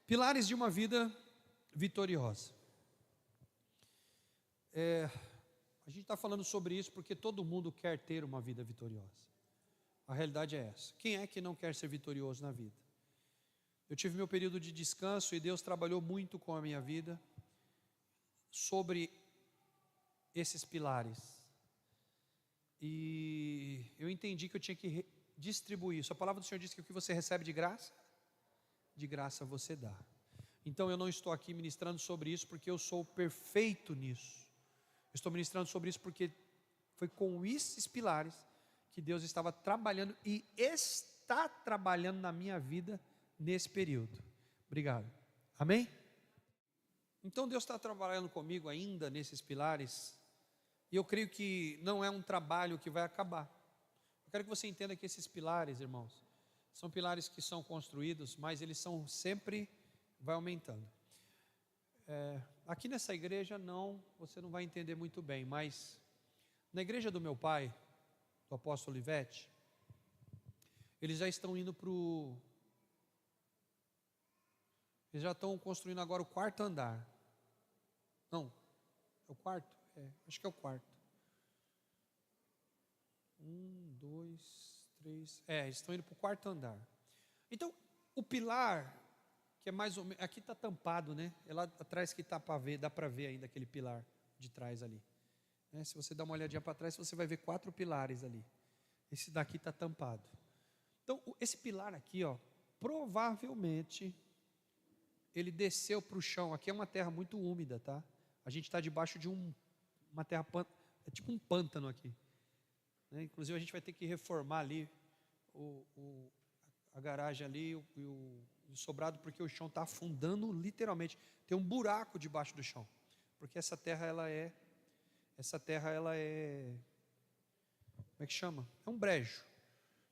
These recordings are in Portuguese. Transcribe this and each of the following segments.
Pilares de uma vida vitoriosa. A gente está falando sobre isso porque todo mundo quer ter uma vida vitoriosa. A realidade é essa. Quem é que não quer ser vitorioso na vida? Eu tive meu período de descanso e Deus trabalhou muito com a minha vida sobre esses pilares. E eu entendi que eu tinha que distribuir isso. A palavra do Senhor diz que o que você recebe de graça você dá. Então eu não estou aqui ministrando sobre isso porque eu sou perfeito nisso. Eu estou ministrando sobre isso porque foi com esses pilares que Deus estava trabalhando e está trabalhando na minha vida nesse período. Obrigado. Amém? Então Deus está trabalhando comigo ainda nesses pilares. E eu creio que não é um trabalho que vai acabar. Eu quero que você entenda que esses pilares, irmãos, são pilares que são construídos, mas eles são sempre, vai aumentando. Aqui nessa igreja você não vai entender muito bem, mas na igreja do meu pai, do apóstolo Olivete, eles já estão indo eles já estão construindo agora o quarto andar. Não, é o quarto? Acho que é o quarto. 1, 2, 3. Eles estão indo para o quarto andar. Então, o pilar, que é mais ou menos, aqui está tampado, né? É lá atrás que está para ver, dá para ver ainda aquele pilar de trás ali. Se você dá uma olhadinha para trás, você vai ver 4 pilares ali. Esse daqui está tampado. Então, esse pilar aqui, provavelmente, ele desceu para o chão. Aqui é uma terra muito úmida, tá? A gente está debaixo de uma terra, é tipo um pântano aqui. Inclusive a gente vai ter que reformar ali a garagem ali e o sobrado, porque o chão está afundando literalmente. Tem um buraco debaixo do chão, porque essa terra ela é, como é que chama? É um brejo.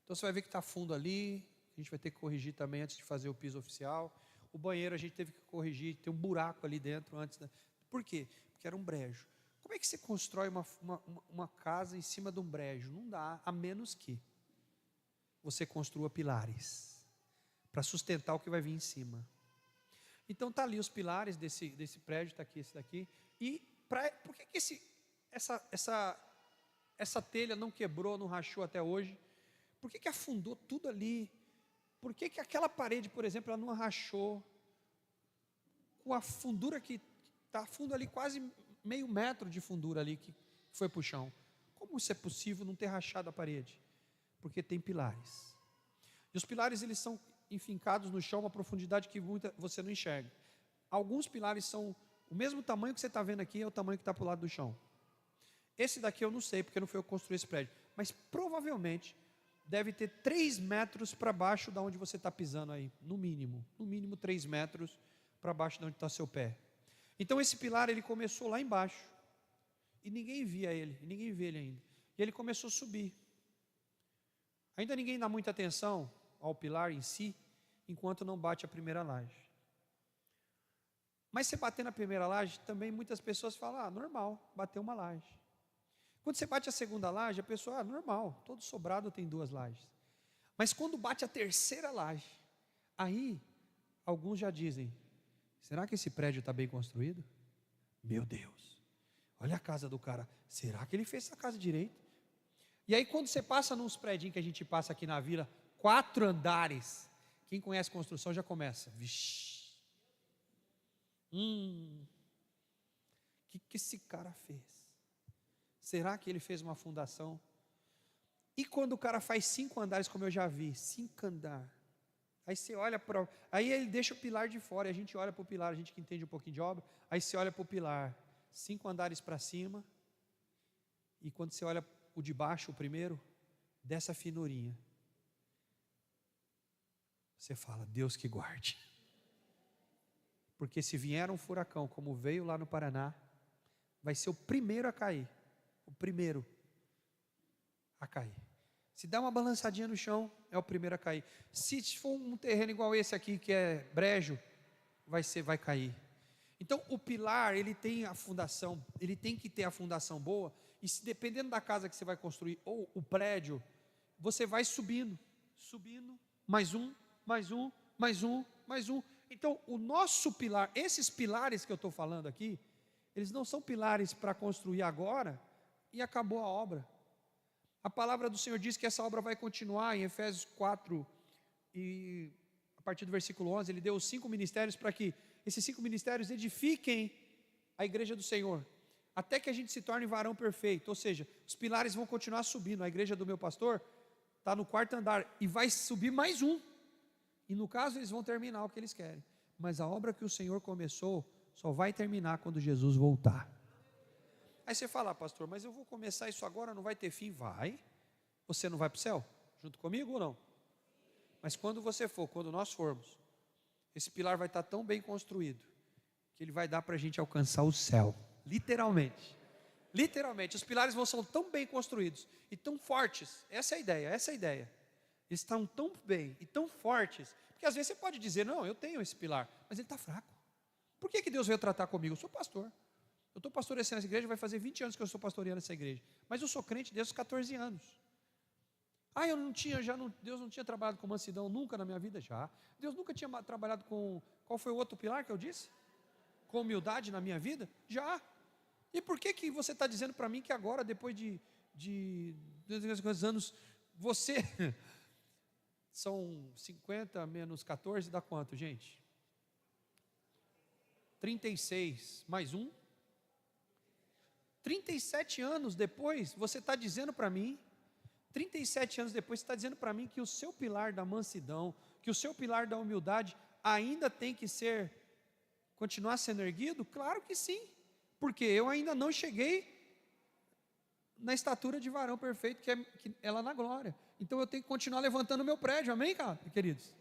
Então você vai ver que está fundo ali. A gente vai ter que corrigir também antes de fazer o piso oficial. O banheiro a gente teve que corrigir, tem um buraco ali dentro antes. Por quê? Porque era um brejo. Como é que você constrói uma casa em cima de um brejo? Não dá, a menos que você construa pilares para sustentar o que vai vir em cima. Então está ali os pilares desse prédio, está aqui esse daqui. E por que essa telha não quebrou, não rachou até hoje? Por que afundou tudo ali? Por que aquela parede, por exemplo, ela não rachou? Com a fundura que está fundo ali, quase meio metro de fundura ali que foi para o chão. Como isso é possível não ter rachado a parede? Porque tem pilares. E os pilares eles são enfincados no chão, uma profundidade que você não enxerga. Alguns pilares são o mesmo tamanho que você está vendo aqui, é o tamanho que está para o lado do chão. Esse daqui eu não sei, porque não foi eu que construí esse prédio. Mas provavelmente deve ter 3 metros para baixo da onde você está pisando aí. No mínimo 3 metros para baixo de onde está seu pé. Então esse pilar ele começou lá embaixo. E ninguém via ele, ninguém vê ele ainda. E ele começou a subir. Ainda ninguém dá muita atenção ao pilar em si, enquanto não bate a primeira laje. Mas você bater na primeira laje, também muitas pessoas falam, normal, bateu uma laje. Quando você bate a segunda laje, a pessoa, normal, todo sobrado tem 2 lajes. Mas quando bate a terceira laje, aí alguns já dizem, será que esse prédio está bem construído? Meu Deus, olha a casa do cara, será que ele fez essa casa direito? E aí quando você passa nos prédios que a gente passa aqui na vila, 4 andares, quem conhece construção já começa, vixi, o que esse cara fez? Será que ele fez uma fundação? E quando o cara faz 5 andares, como eu já vi, 5 andares, aí você olha para... Aí ele deixa o pilar de fora, e a gente olha para o pilar, a gente que entende um pouquinho de obra, aí você olha para o pilar, 5 andares para cima, e quando você olha o de baixo, o primeiro, dessa finurinha, você fala, Deus que guarde. Porque se vier um furacão, como veio lá no Paraná, vai ser o primeiro a cair. O primeiro a cair. Se dá uma balançadinha no chão, é o primeiro a cair. Se for um terreno igual esse aqui, que é brejo, vai cair. Então o pilar, ele tem a fundação, ele tem que ter a fundação boa, e se dependendo da casa que você vai construir, ou o prédio, você vai subindo, mais um, Então, o nosso pilar, esses pilares que eu estou falando aqui, eles não são pilares para construir agora e acabou a obra. A palavra do Senhor diz que essa obra vai continuar em Efésios 4, e a partir do versículo 11, ele deu os 5 ministérios para que esses 5 ministérios edifiquem a igreja do Senhor, até que a gente se torne varão perfeito, ou seja, os pilares vão continuar subindo. A igreja do meu pastor está no 4º andar, e vai subir mais um, e no caso eles vão terminar o que eles querem, mas a obra que o Senhor começou, só vai terminar quando Jesus voltar. Aí você fala, pastor, mas eu vou começar isso agora, não vai ter fim? Vai. Você não vai para o céu? Junto comigo ou não? Mas quando você for, quando nós formos, esse pilar vai estar tão bem construído, que ele vai dar para a gente alcançar o céu. Literalmente. Literalmente. Os pilares vão ser tão bem construídos e tão fortes. Essa é a ideia, essa é a ideia. Eles estão tão bem e tão fortes, porque às vezes você pode dizer, não, eu tenho esse pilar, mas ele está fraco. Por que Deus veio tratar comigo? Eu sou pastor. Eu estou pastoreando essa igreja, vai fazer 20 anos que eu estou pastoreando essa igreja. Mas eu sou crente desde os 14 anos. Eu não tinha, Deus não tinha trabalhado com mansidão nunca na minha vida? Já. Deus nunca tinha trabalhado com, qual foi o outro pilar que eu disse? Com humildade na minha vida? Já. E por que você está dizendo para mim que agora, depois de anos, você... São 50 menos 14, dá quanto, gente? 36, mais um? 37 anos depois, você está dizendo para mim, 37 anos depois, você está dizendo para mim que o seu pilar da mansidão, que o seu pilar da humildade ainda tem que continuar sendo erguido? Claro que sim, porque eu ainda não cheguei na estatura de varão perfeito, que é lá na glória. Então eu tenho que continuar levantando o meu prédio, amém, cara, queridos?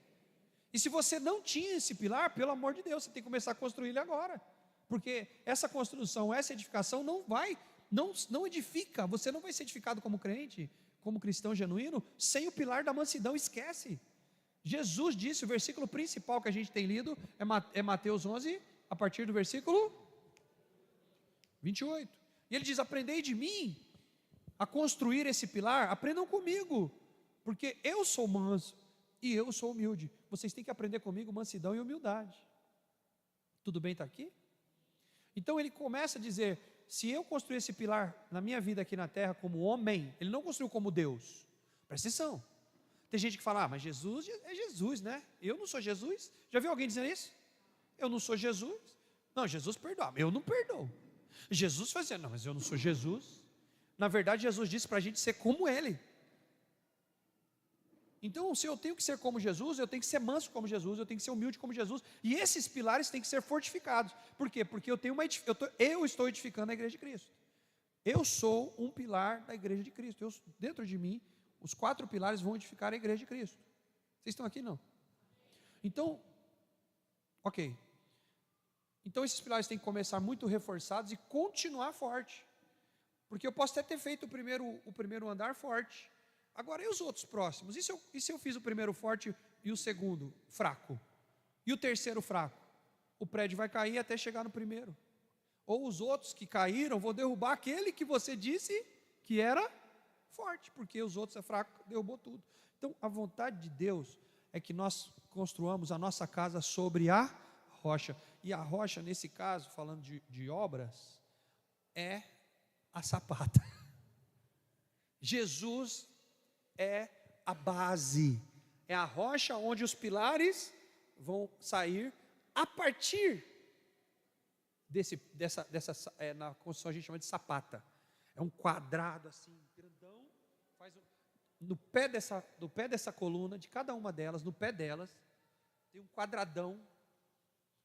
E se você não tinha esse pilar, pelo amor de Deus, você tem que começar a construir ele agora. Porque essa construção, essa edificação não edifica, você não vai ser edificado como crente, como cristão genuíno, sem o pilar da mansidão, esquece. Jesus disse, o versículo principal que a gente tem lido, é Mateus 11, a partir do versículo 28. E ele diz, aprendei de mim a construir esse pilar, aprendam comigo, porque eu sou manso e eu sou humilde. Vocês têm que aprender comigo mansidão e humildade. Tudo bem estar aqui? Então ele começa a dizer, se eu construir esse pilar na minha vida aqui na terra como homem, ele não construiu como Deus. Presta atenção. Tem gente que fala, mas Jesus é Jesus, né? Eu não sou Jesus. Já viu alguém dizendo isso? Eu não sou Jesus. Não, Jesus perdoa, eu não perdoo. Jesus fazia, não, mas eu não sou Jesus. Na verdade, Jesus disse para a gente ser como Ele. Então, se eu tenho que ser como Jesus, eu tenho que ser manso como Jesus, eu tenho que ser humilde como Jesus, e esses pilares têm que ser fortificados. Por quê? Porque eu estou edificando a igreja de Cristo. Eu sou um pilar da igreja de Cristo. Dentro de mim, os 4 pilares vão edificar a igreja de Cristo. Vocês estão aqui, não? Então, ok. Então, esses pilares têm que começar muito reforçados e continuar forte. Porque eu posso até ter feito o primeiro andar forte. Agora, e os outros próximos? E se eu fiz o primeiro forte e o segundo fraco? E o terceiro fraco? O prédio vai cair até chegar no primeiro. Ou os outros que caíram vão derrubar aquele que você disse que era forte, porque os outros é fraco, derrubou tudo. Então, a vontade de Deus é que nós construamos a nossa casa sobre a rocha. E a rocha, nesse caso, falando de obras, é a sapata. Jesus é a base, é a rocha onde os pilares vão sair a partir na construção a gente chama de sapata. É um quadrado assim, grandão, no pé dessa coluna, de cada uma delas, no pé delas, tem um quadradão,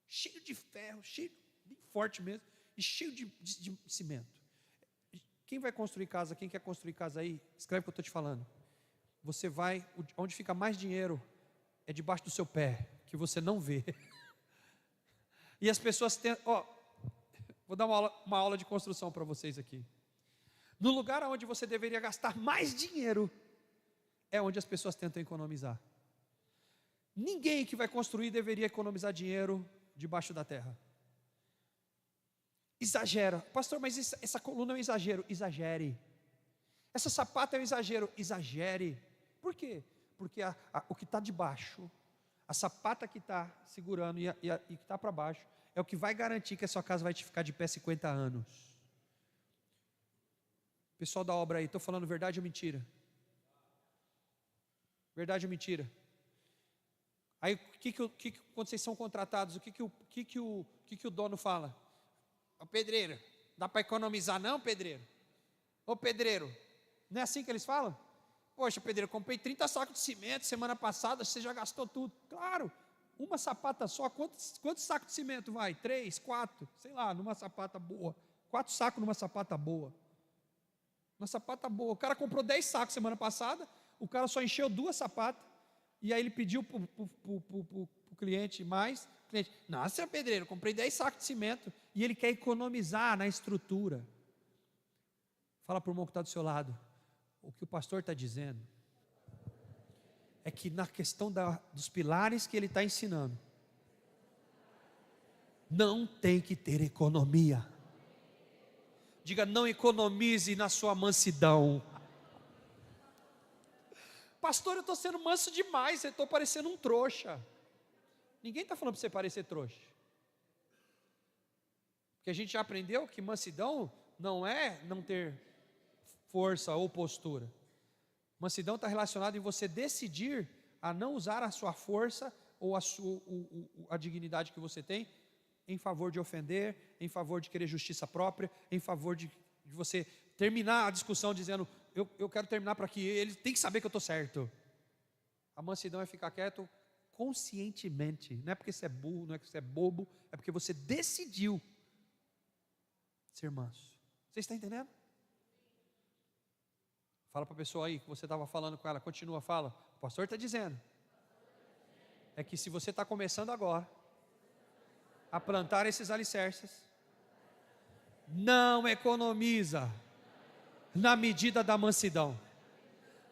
cheio de ferro, cheio, bem forte mesmo, e cheio de cimento. Quem vai construir casa, quem quer construir casa aí, escreve o que eu estou te falando. Você vai, onde fica mais dinheiro, é debaixo do seu pé, que você não vê. E as pessoas vou dar uma aula de construção para vocês aqui. No lugar onde você deveria gastar mais dinheiro, é onde as pessoas tentam economizar. Ninguém que vai construir deveria economizar dinheiro debaixo da terra. Exagera. Pastor, mas essa coluna é um exagero. Exagere. Essa sapata é um exagero. Exagere. Por quê? Porque o que está debaixo, A sapata que está segurando e que está para baixo é o que vai garantir que a sua casa vai te ficar de pé 50 anos. Pessoal da obra aí, estou falando verdade ou mentira? Verdade ou mentira? Aí, quando vocês são contratados, o que o dono fala? Ô pedreiro, dá para economizar não, pedreiro? Ô pedreiro, não é assim que eles falam? Poxa, pedreiro, comprei 30 sacos de cimento semana passada, você já gastou tudo. Claro, uma sapata só, quantos sacos de cimento vai? 3, 4, sei lá, numa sapata boa. 4 sacos numa sapata boa. Uma sapata boa. O cara comprou 10 sacos semana passada, o cara só encheu 2 sapatas, e aí ele pediu para o cliente mais. O cliente, nossa, pedreiro, comprei 10 sacos de cimento, e ele quer economizar na estrutura. Fala para o irmão que está do seu lado, o que o pastor está dizendo é que na questão dos pilares que ele está ensinando, não tem que ter economia. Diga, não economize na sua mansidão. Pastor, eu estou sendo manso demais, eu estou parecendo um trouxa. Ninguém está falando para você parecer trouxa. Porque a gente já aprendeu que mansidão não é não ter força ou postura. Mansidão está relacionado em você decidir a não usar a sua força ou a dignidade que você tem em favor de ofender, em favor de querer justiça própria, em favor de você terminar a discussão dizendo, eu quero terminar para que ele tem que saber que eu estou certo. A mansidão é ficar quieto conscientemente, não é porque você é burro, não é porque você é bobo, é porque você decidiu ser manso. Você está entendendo? Fala para a pessoa aí que você estava falando com ela, continua, fala. O pastor está dizendo é que se você está começando agora a plantar esses alicerces, não economiza na medida da mansidão.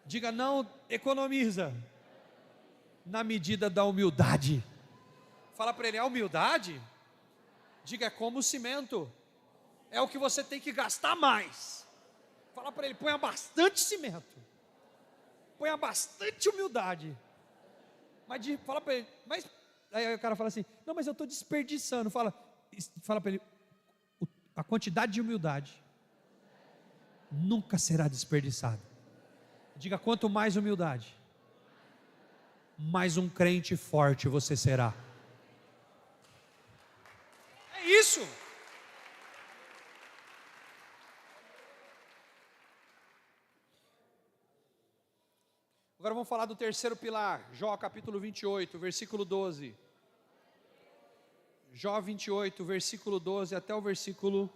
Diga, não economiza na medida da humildade. Fala para ele, a humildade, diga, é como o cimento, é o que você tem que gastar mais. Fala para ele, ponha bastante cimento, ponha bastante humildade. Fala para ele, mas aí o cara fala assim, não, mas eu estou desperdiçando. Fala para ele, a quantidade de humildade nunca será desperdiçada. Diga, quanto mais humildade, mais um crente forte você será. É isso. Agora vamos falar do terceiro pilar, Jó capítulo 28, versículo 12. Jó 28, versículo 12 até o versículo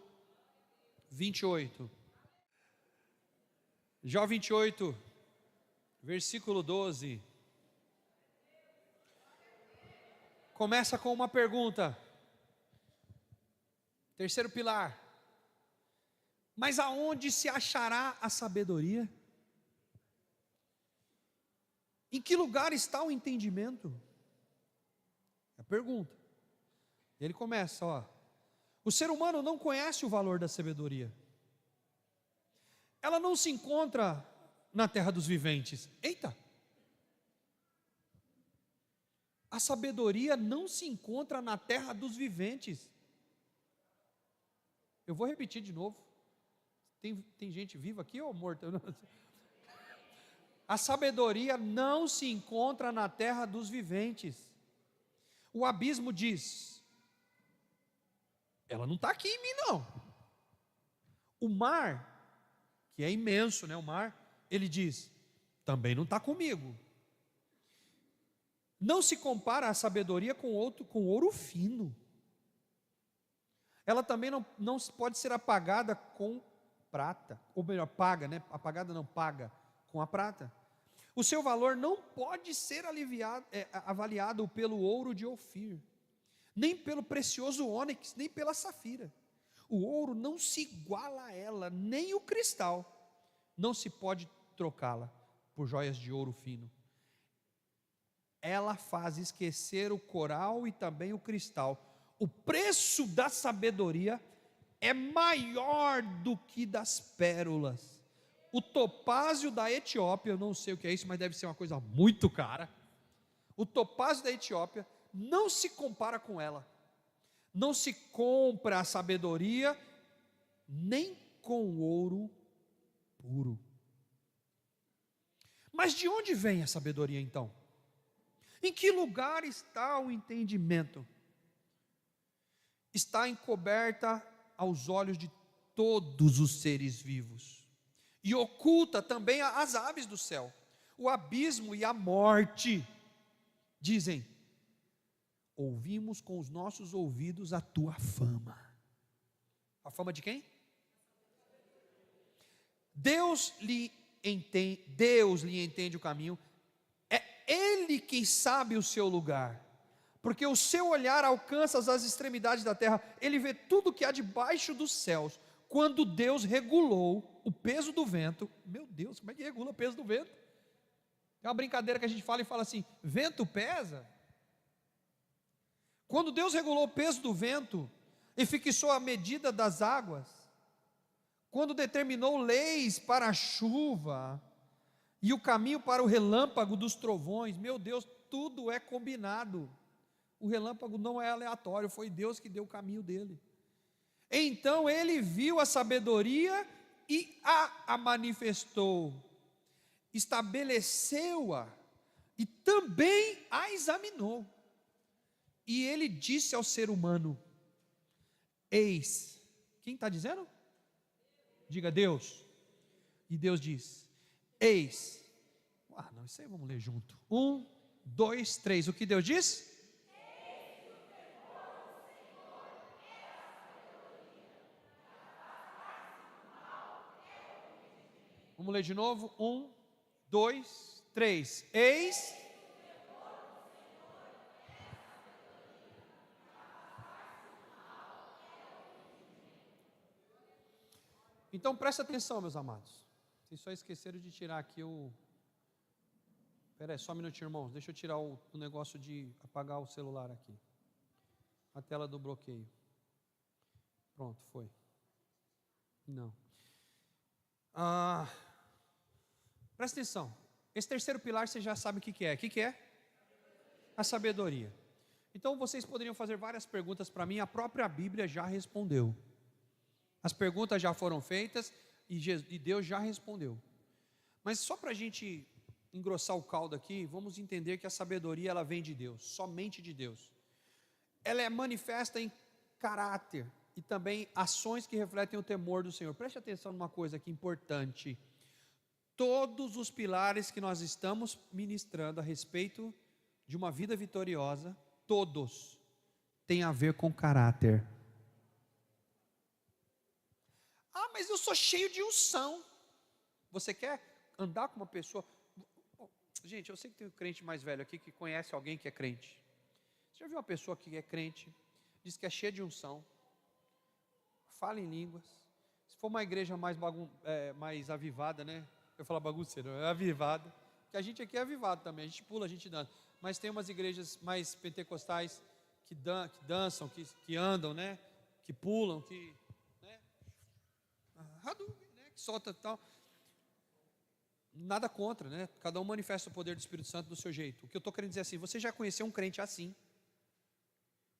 28. Jó 28, versículo 12. Começa com uma pergunta. Terceiro pilar. Mas aonde se achará a sabedoria? Em que lugar está o entendimento? É a pergunta. Ele começa, ó. O ser humano não conhece o valor da sabedoria. Ela não se encontra na terra dos viventes. Eita! A sabedoria não se encontra na terra dos viventes. Eu vou repetir de novo. Tem gente viva aqui ou morta? A sabedoria não se encontra na terra dos viventes. O abismo diz, ela não está aqui em mim não. O mar, que é imenso, né? O mar, ele diz, também não está comigo. Não se compara a sabedoria com ouro fino. Ela também não pode ser apagada com prata, ou melhor, paga, né? Apagada não, paga com a prata. O seu valor não pode ser avaliado pelo ouro de Ofir, nem pelo precioso ônix, nem pela safira. O ouro não se iguala a ela, nem o cristal. Não se pode trocá-la por joias de ouro fino. Ela faz esquecer o coral e também o cristal. O preço da sabedoria é maior do que das pérolas. O topázio da Etiópia, eu não sei o que é isso, mas deve ser uma coisa muito cara. O topázio da Etiópia não se compara com ela. Não se compra a sabedoria nem com ouro puro. Mas de onde vem a sabedoria então? Em que lugar está o entendimento? Está encoberta aos olhos de todos os seres vivos, e oculta também as aves do céu. O abismo e a morte dizem: ouvimos com os nossos ouvidos a tua fama. A fama de quem? Deus lhe entende o caminho. É Ele quem sabe o seu lugar, porque o seu olhar alcança as extremidades da terra. Ele vê tudo que há debaixo dos céus. Quando Deus regulou o peso do vento, meu Deus, como é que regula o peso do vento? É uma brincadeira que a gente fala e fala assim: vento pesa? Quando Deus regulou o peso do vento e fixou a medida das águas, quando determinou leis para a chuva e o caminho para o relâmpago dos trovões, meu Deus, tudo é combinado. O relâmpago não é aleatório, foi Deus que deu o caminho dele. Então ele viu a sabedoria e a manifestou, estabeleceu-a e também a examinou. E ele disse ao ser humano: eis. Quem está dizendo? Diga Deus. E Deus diz: eis. Não, isso aí vamos ler junto. 1, 2, 3. O que Deus diz? Vamos ler de novo. 1, 2, 3. Eis. Então presta atenção, meus amados. Vocês só esqueceram de tirar aqui o... Espera aí, só um minutinho, irmãos. Deixa eu tirar o negócio de apagar o celular aqui. A tela do bloqueio. Pronto, foi. Não. Presta atenção. Esse terceiro pilar você já sabe o que é. O que é? A sabedoria. Então vocês poderiam fazer várias perguntas para mim. A própria Bíblia já respondeu. As perguntas já foram feitas e Deus já respondeu. Mas só para a gente engrossar o caldo aqui, vamos entender que a sabedoria ela vem de Deus, somente de Deus. Ela é manifesta em caráter e também ações que refletem o temor do Senhor. Preste atenção numa coisa aqui importante. Todos os pilares que nós estamos ministrando a respeito de uma vida vitoriosa, todos têm a ver com caráter. Mas eu sou cheio de unção. Você quer andar com uma pessoa? Gente, eu sei que tem um crente mais velho aqui que conhece alguém que é crente. Você já viu uma pessoa que é crente, diz que é cheia de unção, fala em línguas? Se for uma igreja mais avivada, né? Eu falo bagunceiro, é avivada. Que a gente aqui é avivado também, a gente pula, a gente dança. Mas tem umas igrejas mais pentecostais que dançam, que andam, né? Que pulam, que solta tal. Nada contra, né? Cada um manifesta o poder do Espírito Santo do seu jeito. O que eu estou querendo dizer assim: você já conheceu um crente assim,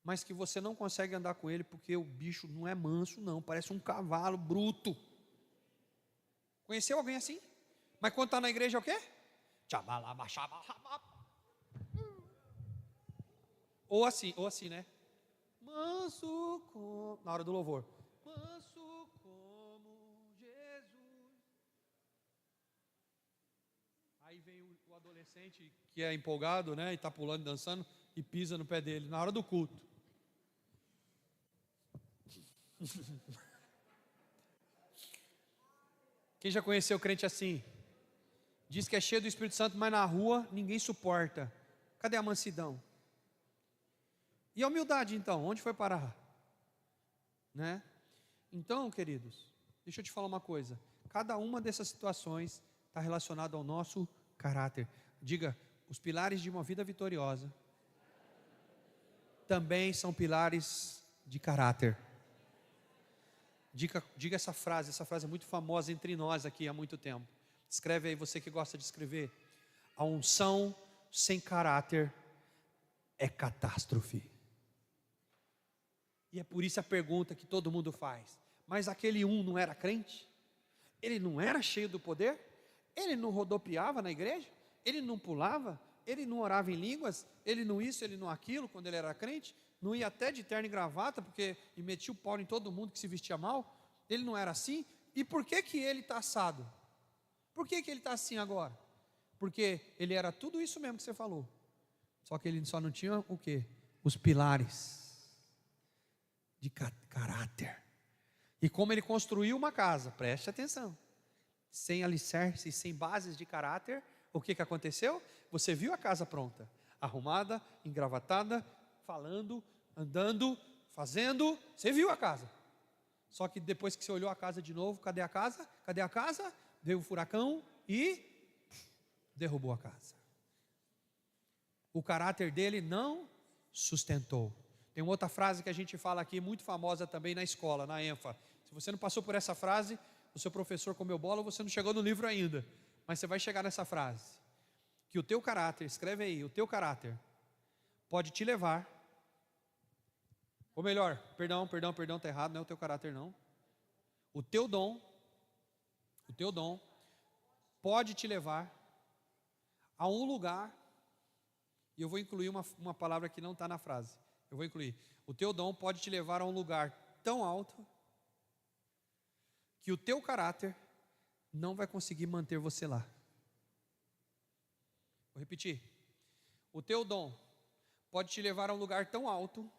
mas que você não consegue andar com ele porque o bicho não é manso, não, parece um cavalo bruto. Conheceu alguém assim? Mas quando está na igreja é o quê? Ou assim, né? Manso como... Na hora do louvor. Manso como Jesus. Aí vem o adolescente que é empolgado, né? E está pulando e dançando e pisa no pé dele na hora do culto. Quem já conheceu crente assim? Diz que é cheio do Espírito Santo, mas na rua ninguém suporta. Cadê a mansidão? E a humildade então? Onde foi parar? Né? Então, queridos, deixa eu te falar uma coisa. Cada uma dessas situações está relacionada ao nosso caráter. Diga, os pilares de uma vida vitoriosa também são pilares de caráter. Diga essa frase é muito famosa entre nós aqui há muito tempo. Escreve aí, você que gosta de escrever. A unção sem caráter é catástrofe. E é por isso a pergunta que todo mundo faz: mas aquele não era crente? Ele não era cheio do poder? Ele não rodopiava na igreja? Ele não pulava? Ele não orava em línguas? Ele não isso, ele não aquilo, quando ele era crente? Não ia até de terno e gravata, e metia o pau em todo mundo que se vestia mal? Ele não era assim? E por que que ele está assado? Por que que ele está assim agora? Porque ele era tudo isso mesmo que você falou. Só que ele só não tinha o quê? Os pilares de caráter. E como ele construiu uma casa, preste atenção, sem alicerce, sem bases de caráter, o que que aconteceu? Você viu a casa pronta, arrumada, engravatada, falando, andando, fazendo, você viu a casa. Só que depois que você olhou a casa de novo, cadê a casa? Cadê a casa? Veio um furacão e derrubou a casa. O caráter dele não sustentou. Tem uma outra frase que a gente fala aqui, muito famosa também na escola, na ENFA. Se você não passou por essa frase, o seu professor comeu bola, você não chegou no livro ainda. Mas você vai chegar nessa frase. Que o teu caráter, escreve aí, o teu caráter pode te levar, ou melhor, perdão, está errado, não é o teu caráter não. O teu dom pode te levar a um lugar, e eu vou incluir uma palavra que não está na frase. Eu vou incluir. O teu dom pode te levar a um lugar tão alto que o teu caráter não vai conseguir manter você lá. Vou repetir. O teu dom pode te levar a um lugar tão alto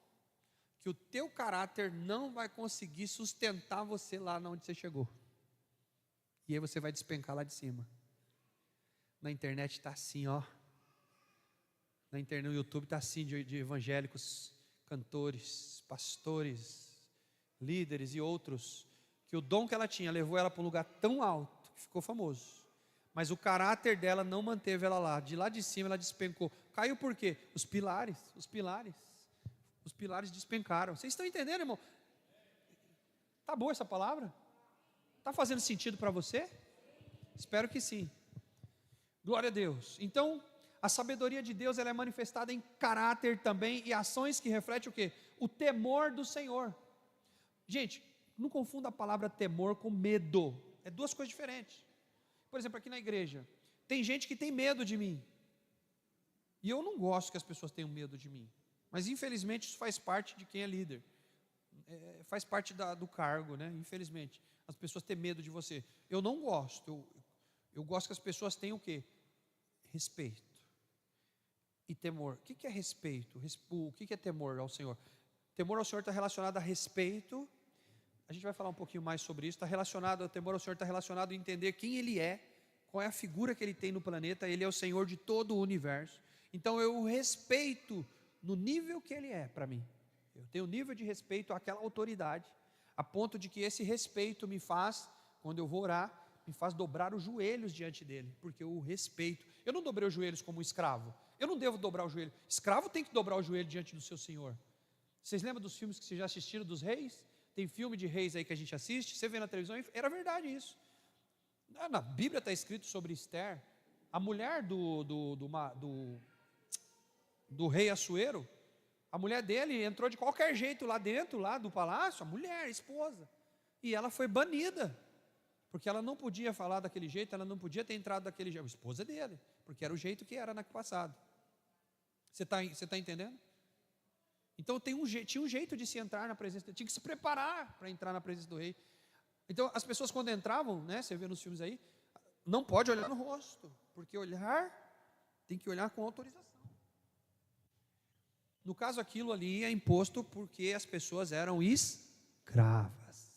que o teu caráter não vai conseguir sustentar você lá onde você chegou. E aí você vai despencar lá de cima. Na internet está assim, ó. Na internet, no YouTube está assim, de evangélicos, cantores, pastores, líderes e outros, que o dom que ela tinha levou ela para um lugar tão alto que ficou famoso, mas o caráter dela não manteve ela lá. De lá de cima ela despencou. Caiu por quê? Os pilares despencaram. Vocês estão entendendo, irmão? Tá boa essa palavra? Tá fazendo sentido para você? Espero que sim. Glória a Deus. Então, a sabedoria de Deus, ela é manifestada em caráter também e ações que refletem o quê? O temor do Senhor. Gente, não confunda a palavra temor com medo. É duas coisas diferentes. Por exemplo, aqui na igreja, tem gente que tem medo de mim. E eu não gosto que as pessoas tenham medo de mim. Mas infelizmente isso faz parte de quem é líder. Faz parte do cargo, né? Infelizmente. As pessoas têm medo de você. Eu não gosto. Eu gosto que as pessoas tenham o quê? Respeito e temor. O que é respeito? O que é temor ao Senhor? Temor ao Senhor está relacionado a respeito. A gente vai falar um pouquinho mais sobre isso. Está relacionado, o temor ao Senhor está relacionado a entender quem Ele é, qual é a figura que Ele tem no planeta. Ele é o Senhor de todo o universo. Então eu o respeito no nível que Ele é para mim. Eu tenho um nível de respeito àquela autoridade, a ponto de que esse respeito me faz, quando eu vou orar, me faz dobrar os joelhos diante dele, porque eu o respeito. Eu não dobrei os joelhos como um escravo. Eu não devo dobrar o joelho. Escravo tem que dobrar o joelho diante do seu senhor. Vocês lembram dos filmes que vocês já assistiram dos reis? Tem filme de reis aí que a gente assiste, você vê na televisão, era verdade isso. Na Bíblia está escrito sobre Esther, a mulher do rei Assuero. A mulher dele entrou de qualquer jeito lá dentro, lá do palácio, a mulher, a esposa. E ela foi banida, porque ela não podia falar daquele jeito, ela não podia ter entrado daquele jeito. A esposa dele, porque era o jeito que era no passado. Você está entendendo? Então tinha um jeito de se entrar na presença dele, tinha que se preparar para entrar na presença do rei. Então as pessoas quando entravam, né, você vê nos filmes aí, não pode olhar no rosto, porque tem que olhar com autorização. No caso, aquilo ali é imposto porque as pessoas eram escravas.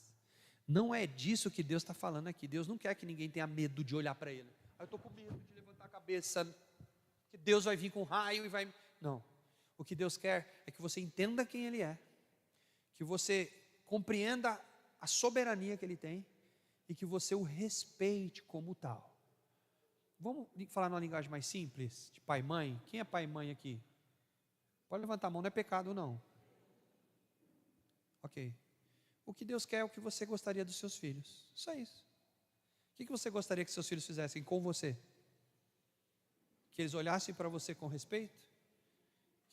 Não é disso que Deus está falando aqui. Deus não quer que ninguém tenha medo de olhar para Ele. Eu estou com medo de levantar a cabeça, que Deus vai vir com raio e vai... Não. O que Deus quer é que você entenda quem Ele é, que você compreenda a soberania que Ele tem e que você o respeite como tal. Vamos falar numa linguagem mais simples, de pai e mãe? Quem é pai e mãe aqui? Pode levantar a mão, não é pecado não. Ok. O que Deus quer é o que você gostaria dos seus filhos. Só isso. O que você gostaria que seus filhos fizessem com você? Que eles olhassem para você com respeito?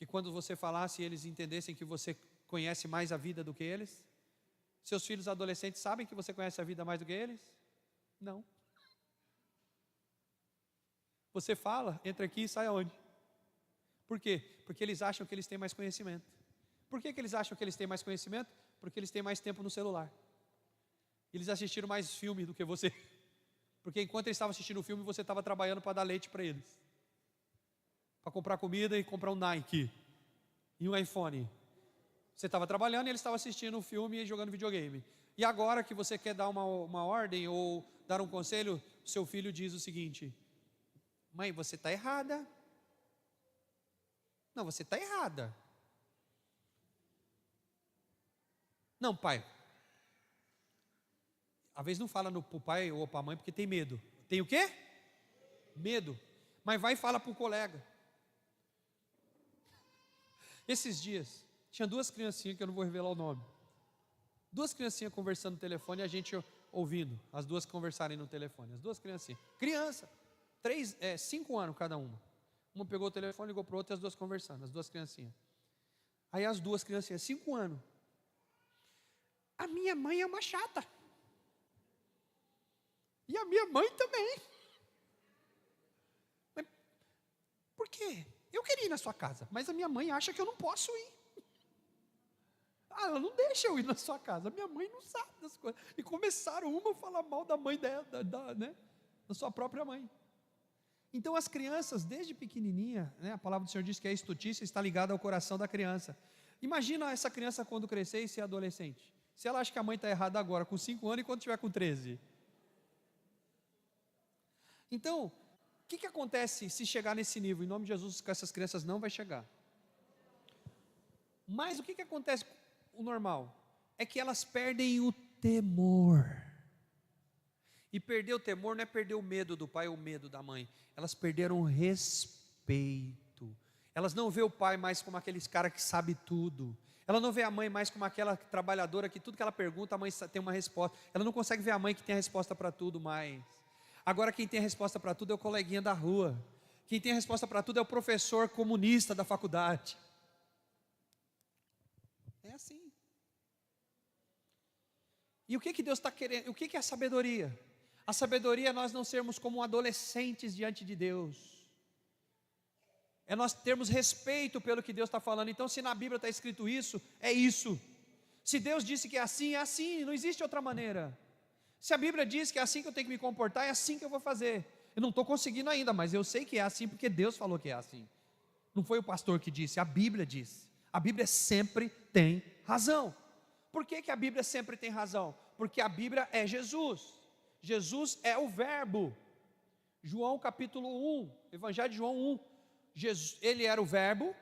Que quando você falasse, eles entendessem que você conhece mais a vida do que eles? Seus filhos adolescentes sabem que você conhece a vida mais do que eles? Não. Você fala, entra aqui e sai aonde? Por quê? Porque eles acham que eles têm mais conhecimento. Por que eles acham que eles têm mais conhecimento? Porque eles têm mais tempo no celular. Eles assistiram mais filme do que você. Porque enquanto eles estavam assistindo o filme, você estava trabalhando para dar leite para eles. Para comprar comida e comprar um Nike e um iPhone. Você estava trabalhando e eles estavam assistindo um filme e jogando videogame. E agora que você quer dar uma ordem ou dar um conselho, seu filho diz o seguinte: mãe, você está errada. Não, você está errada. Não, pai. Às vezes não fala para o pai ou para a mãe porque tem medo. Tem o quê? Medo. Mas vai e fala para o colega. Esses dias, tinha duas criancinhas que eu não vou revelar o nome. Duas criancinhas conversando no telefone e a gente ouvindo. As duas conversarem no telefone. As duas criancinhas. Criança. 5 anos cada uma. Uma pegou o telefone, ligou para o outro e as duas conversando. As duas criancinhas. Aí as duas criancinhas, 5 anos. A minha mãe é uma chata. E a minha mãe também. Mas por quê? Eu queria ir na sua casa, mas a minha mãe acha que eu não posso ir. Ela não deixa eu ir na sua casa. A minha mãe não sabe das coisas. E começaram uma a falar mal da mãe dela, da sua própria mãe. Então as crianças, desde pequenininha, a palavra do Senhor diz que a estultícia está ligada ao coração da criança. Imagina essa criança quando crescer e ser adolescente. Se ela acha que a mãe está errada agora, com 5 anos, e quando tiver com 13. Então, o que acontece se chegar nesse nível? Em nome de Jesus, com essas crianças não vai chegar. Mas o que acontece? O normal é que elas perdem o temor. E perder o temor não é perder o medo do pai ou o medo da mãe. Elas perderam o respeito. Elas não vê o pai mais como aqueles cara que sabe tudo. Ela não vê a mãe mais como aquela trabalhadora que tudo que ela pergunta, a mãe tem uma resposta. Ela não consegue ver a mãe que tem a resposta para tudo mais. Agora quem tem a resposta para tudo é o coleguinha da rua. Quem tem a resposta para tudo é o professor comunista da faculdade. É assim. E o que Deus está querendo? O que é a sabedoria? A sabedoria é nós não sermos como adolescentes diante de Deus. É nós termos respeito pelo que Deus está falando. Então, se na Bíblia está escrito isso, é isso. Se Deus disse que é assim, não existe outra maneira. Se a Bíblia diz que é assim que eu tenho que me comportar, é assim que eu vou fazer. Eu não estou conseguindo ainda, mas eu sei que é assim, porque Deus falou que é assim. Não foi o pastor que disse, a Bíblia disse. A Bíblia sempre tem razão. Por que a Bíblia sempre tem razão? Porque a Bíblia é Jesus. Jesus é o verbo. João capítulo 1, Evangelho de João 1. Jesus, ele era o verbo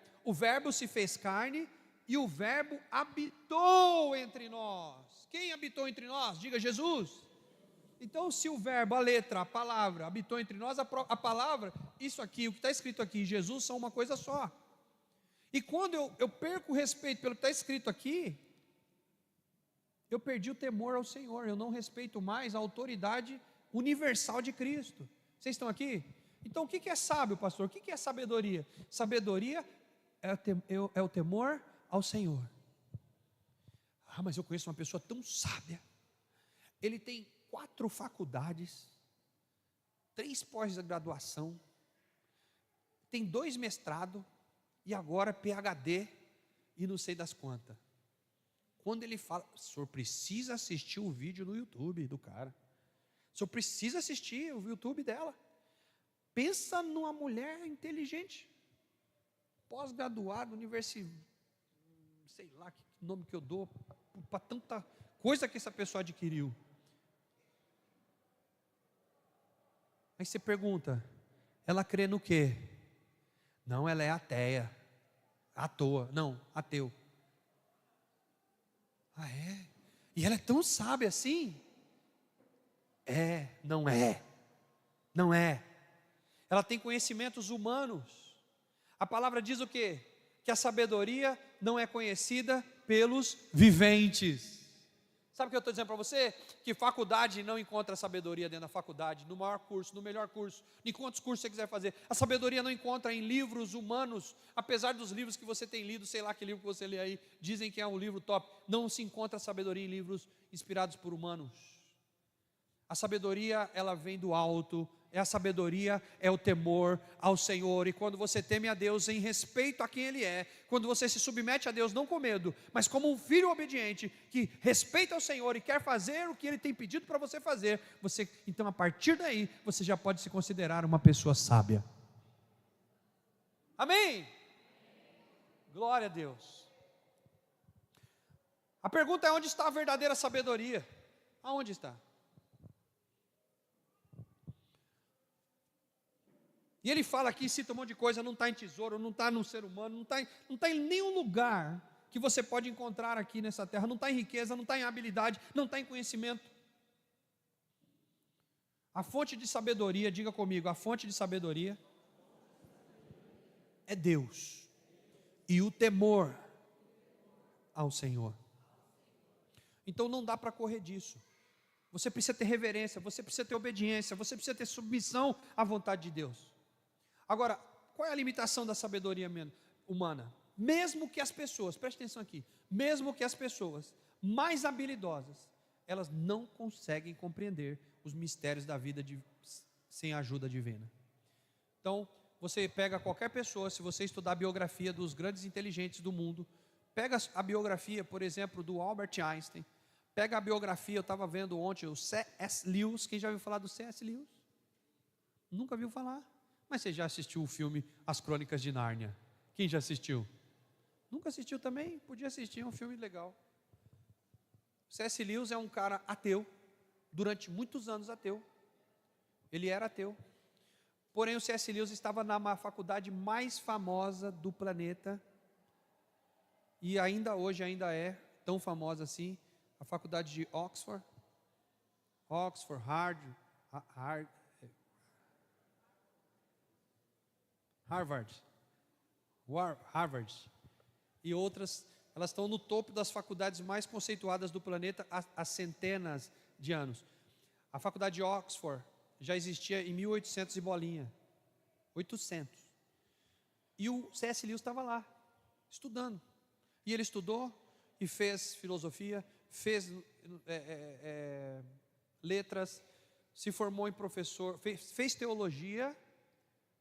se fez carne e o verbo habitou entre nós. Quem habitou entre nós? Diga Jesus. Então se o verbo, a letra, a palavra habitou entre nós, a palavra, isso aqui, o que está escrito aqui, Jesus são uma coisa só. E quando eu perco o respeito pelo que está escrito aqui, eu perdi o temor ao Senhor, eu não respeito mais a autoridade universal de Cristo. Vocês estão aqui? Então o que é sábio, pastor? O que é sabedoria? Sabedoria é o temor ao Senhor. Ah, mas eu conheço uma pessoa tão sábia. Ele tem 4 faculdades, 3 pós-graduação, tem 2 mestrados e agora PhD e não sei das quantas. Quando ele fala, o senhor precisa assistir o vídeo no YouTube do cara. O senhor precisa assistir o YouTube dela. Pensa numa mulher inteligente, pós-graduada, universidade, sei lá que nome que eu dou, para tanta coisa que essa pessoa adquiriu. Aí você pergunta, ela crê no quê? Não, ela é ateia, à toa, não, ateu. Ah, é? E ela é tão sábia assim? Não é. Ela tem conhecimentos humanos. A palavra diz o quê? Que a sabedoria não é conhecida pelos viventes. Sabe o que eu estou dizendo para você? Que faculdade não encontra sabedoria dentro da faculdade, no maior curso, no melhor curso, em quantos cursos você quiser fazer. A sabedoria não encontra em livros humanos, apesar dos livros que você tem lido, sei lá que livro que você lê aí, dizem que é um livro top. Não se encontra sabedoria em livros inspirados por humanos. A sabedoria, ela vem do alto. A sabedoria é o temor ao Senhor, e quando você teme a Deus em respeito a quem Ele é, quando você se submete a Deus não com medo, mas como um filho obediente, que respeita o Senhor e quer fazer o que Ele tem pedido para você fazer, então a partir daí, você já pode se considerar uma pessoa sábia. Amém? Glória a Deus. A pergunta é: onde está a verdadeira sabedoria? Aonde está? E ele fala aqui, cita um monte de coisa, não está em tesouro, não está no ser humano, não está em nenhum lugar que você pode encontrar aqui nessa terra, não está em riqueza, não está em habilidade, não está em conhecimento. A fonte de sabedoria, diga comigo, a fonte de sabedoria é Deus, e o temor ao Senhor. Então não dá para correr disso. Você precisa ter reverência, você precisa ter obediência, você precisa ter submissão à vontade de Deus. Agora, qual é a limitação da sabedoria humana? Mesmo que as pessoas, preste atenção aqui, mesmo que as pessoas mais habilidosas, elas não conseguem compreender os mistérios da vida sem a ajuda divina. Então, você pega qualquer pessoa, se você estudar a biografia dos grandes inteligentes do mundo, pega a biografia, por exemplo, do Albert Einstein, pega a biografia, eu estava vendo ontem, o C.S. Lewis. Quem já ouviu falar do C.S. Lewis? Nunca viu falar? Mas você já assistiu o filme As Crônicas de Nárnia? Quem já assistiu? Nunca assistiu também? Podia assistir, é um filme legal. C.S. Lewis é um cara ateu, durante muitos anos ateu. Ele era ateu. Porém, o C.S. Lewis estava na faculdade mais famosa do planeta, e ainda hoje ainda é tão famosa assim, a faculdade de Oxford, Harvard e outras, elas estão no topo das faculdades mais conceituadas do planeta há centenas de anos. A faculdade de Oxford já existia em 1800 e bolinha, 800. E o C.S. Lewis estava lá, estudando. E ele estudou e fez filosofia, fez letras, se formou em professor, fez teologia,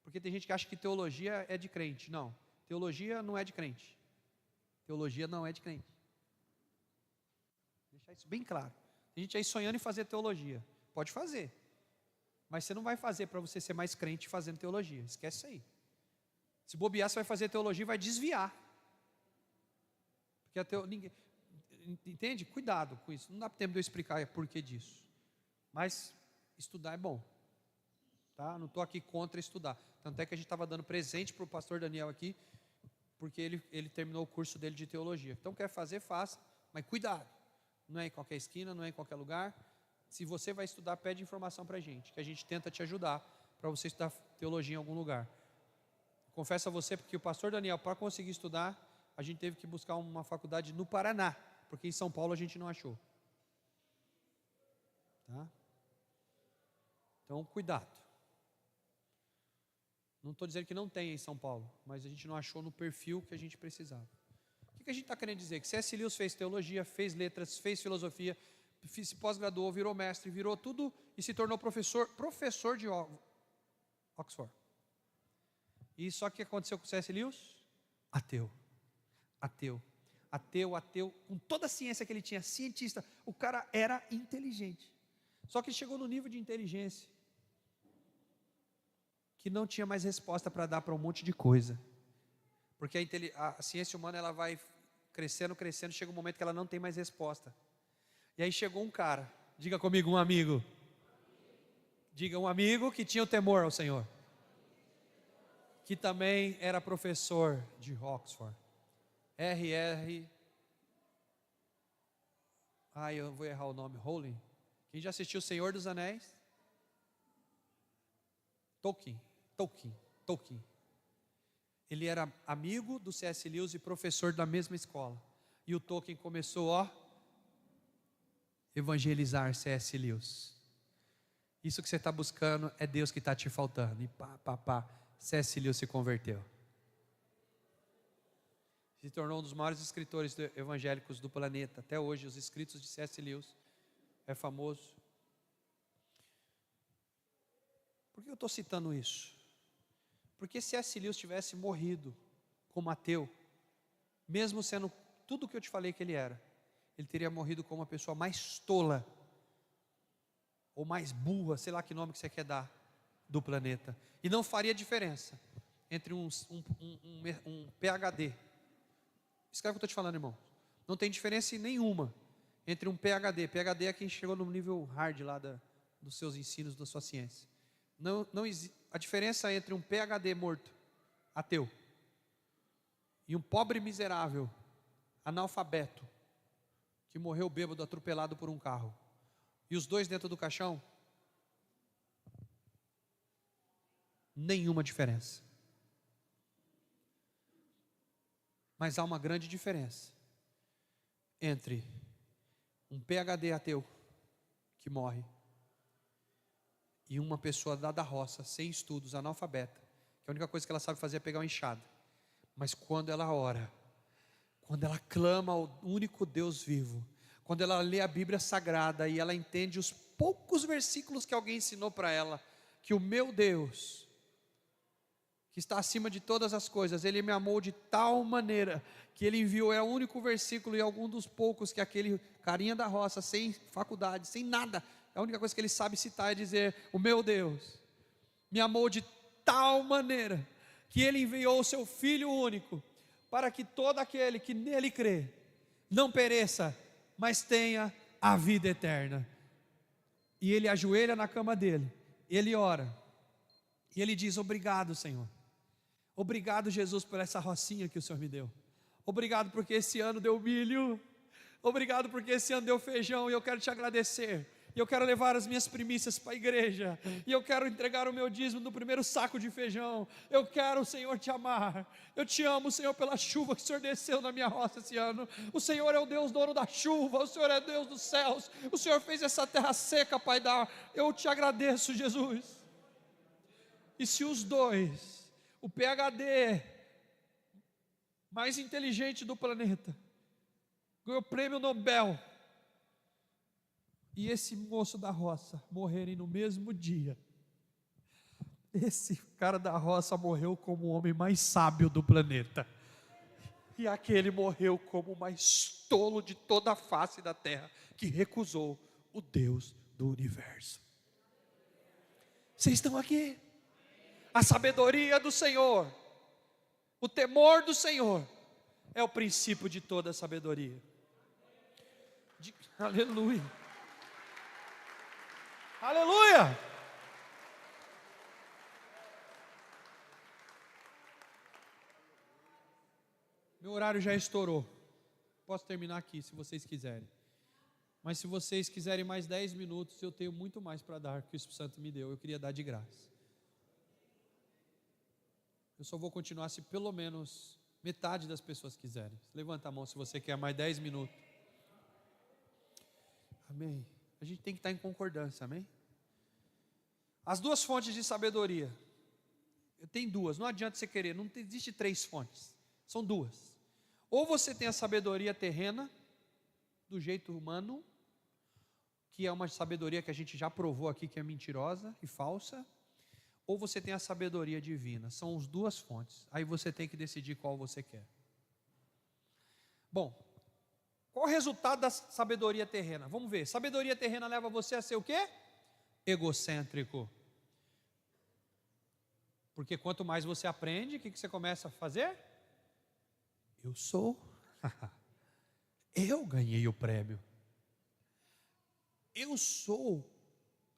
porque tem gente que acha que teologia é de crente. Não, teologia não é de crente. Teologia não é de crente. Deixar isso bem claro. Tem gente aí sonhando em fazer teologia. Pode fazer, mas você não vai fazer para você ser mais crente fazendo teologia. Esquece isso aí. Se bobear, você vai fazer teologia e vai desviar. Porque ninguém... Entende? Cuidado com isso. Não dá tempo de eu explicar o porquê disso. Mas estudar é bom. Tá? Não estou aqui contra estudar. Tanto é que a gente estava dando presente para o pastor Daniel aqui, porque ele terminou o curso dele de teologia. Então quer fazer, faça, mas cuidado. Não é em qualquer esquina, não é em qualquer lugar. Se você vai estudar, pede informação para a gente, que a gente tenta te ajudar para você estudar teologia em algum lugar. Confesso a você, porque o pastor Daniel, para conseguir estudar, a gente teve que buscar uma faculdade no Paraná, porque em São Paulo a gente não achou. Tá? Então, cuidado. Não estou dizendo que não tem em São Paulo, mas a gente não achou no perfil que a gente precisava. O que a gente está querendo dizer? Que C.S. Lewis fez teologia, fez letras, fez filosofia, se pós-graduou, virou mestre, virou tudo e se tornou professor de Oxford. E só que aconteceu com C.S. Lewis? Ateu, com toda a ciência que ele tinha, cientista, o cara era inteligente. Só que chegou no nível de inteligência que não tinha mais resposta para dar para um monte de coisa. Porque a ciência humana, ela vai crescendo, chega um momento que ela não tem mais resposta. E aí chegou um cara, diga comigo, um amigo. Diga, um amigo que tinha o temor ao Senhor, que também era professor de Oxford. Eu vou errar o nome, Rowling. Quem já assistiu O Senhor dos Anéis? Tolkien. Ele era amigo do C.S. Lewis e professor da mesma escola. E o Tolkien começou, evangelizar C.S. Lewis. Isso que você está buscando é Deus que está te faltando. E C.S. Lewis se converteu. Se tornou um dos maiores escritores evangélicos do planeta. Até hoje, os escritos de C.S. Lewis é famoso. Por que eu estou citando isso? Porque se C.S. Lewis tivesse morrido como ateu, mesmo sendo tudo o que eu te falei que ele era, ele teria morrido como a pessoa mais tola, ou mais burra, sei lá que nome que você quer dar, do planeta. E não faria diferença entre um PhD. Escreve o que eu estou te falando, irmão. Não tem diferença nenhuma entre um PhD. PhD é quem chegou no nível hard lá dos seus ensinos, da sua ciência. A diferença entre um PhD morto, ateu, e um pobre miserável, analfabeto, que morreu bêbado, atropelado por um carro, e os dois dentro do caixão, nenhuma diferença. Mas há uma grande diferença entre um PhD ateu que morre e uma pessoa da roça, sem estudos, analfabeta, que a única coisa que ela sabe fazer é pegar uma enxada. Mas quando ela ora, quando ela clama ao único Deus vivo, quando ela lê a Bíblia Sagrada e ela entende os poucos versículos que alguém ensinou para ela, que o meu Deus, que está acima de todas as coisas, Ele me amou de tal maneira, que Ele enviou, é o único versículo e algum dos poucos que aquele carinha da roça, sem faculdade, sem nada, a única coisa que ele sabe citar é dizer: o meu Deus me amou de tal maneira, que Ele enviou o seu Filho único, para que todo aquele que nele crê, não pereça, mas tenha a vida eterna. E ele ajoelha na cama dele, ele ora, e ele diz: obrigado, Senhor. Obrigado, Jesus, por essa rocinha que o Senhor me deu. Obrigado porque esse ano deu milho. Obrigado porque esse ano deu feijão, e eu quero te agradecer. E eu quero levar as minhas primícias para a igreja, e eu quero entregar o meu dízimo do primeiro saco de feijão. Eu quero, Senhor, te amar. Eu te amo, Senhor, pela chuva que o Senhor desceu na minha roça esse ano. O Senhor é o Deus dono da chuva, o Senhor é Deus dos céus, o Senhor fez essa terra seca, Pai, eu te agradeço, Jesus. E se os dois, o PhD mais inteligente do planeta, ganhou o prêmio Nobel, e esse moço da roça morrerem no mesmo dia, esse cara da roça morreu como o homem mais sábio do planeta, e aquele morreu como o mais tolo de toda a face da terra, que recusou o Deus do universo. Vocês estão aqui? A sabedoria do Senhor, o temor do Senhor, é o princípio de toda a sabedoria. Aleluia. Aleluia! Meu horário já estourou. Posso terminar aqui se vocês quiserem. Mas se vocês quiserem mais 10 minutos, eu tenho muito mais para dar que o Espírito Santo me deu. Eu queria dar de graça. Eu só vou continuar se pelo menos metade das pessoas quiserem. Levanta a mão se você quer mais 10 minutos. Amém. A gente tem que estar em concordância, amém? As duas fontes de sabedoria. Eu tenho duas, não adianta você querer, não existe 3 fontes. São 2. Ou você tem a sabedoria terrena, do jeito humano, que é uma sabedoria que a gente já provou aqui que é mentirosa e falsa. Ou você tem a sabedoria divina. São as 2 fontes. Aí você tem que decidir qual você quer. Bom, qual o resultado da sabedoria terrena? Vamos ver. Sabedoria terrena leva você a ser o quê? Egocêntrico. Porque quanto mais você aprende, o que você começa a fazer? Eu sou. Eu ganhei o prêmio. Eu sou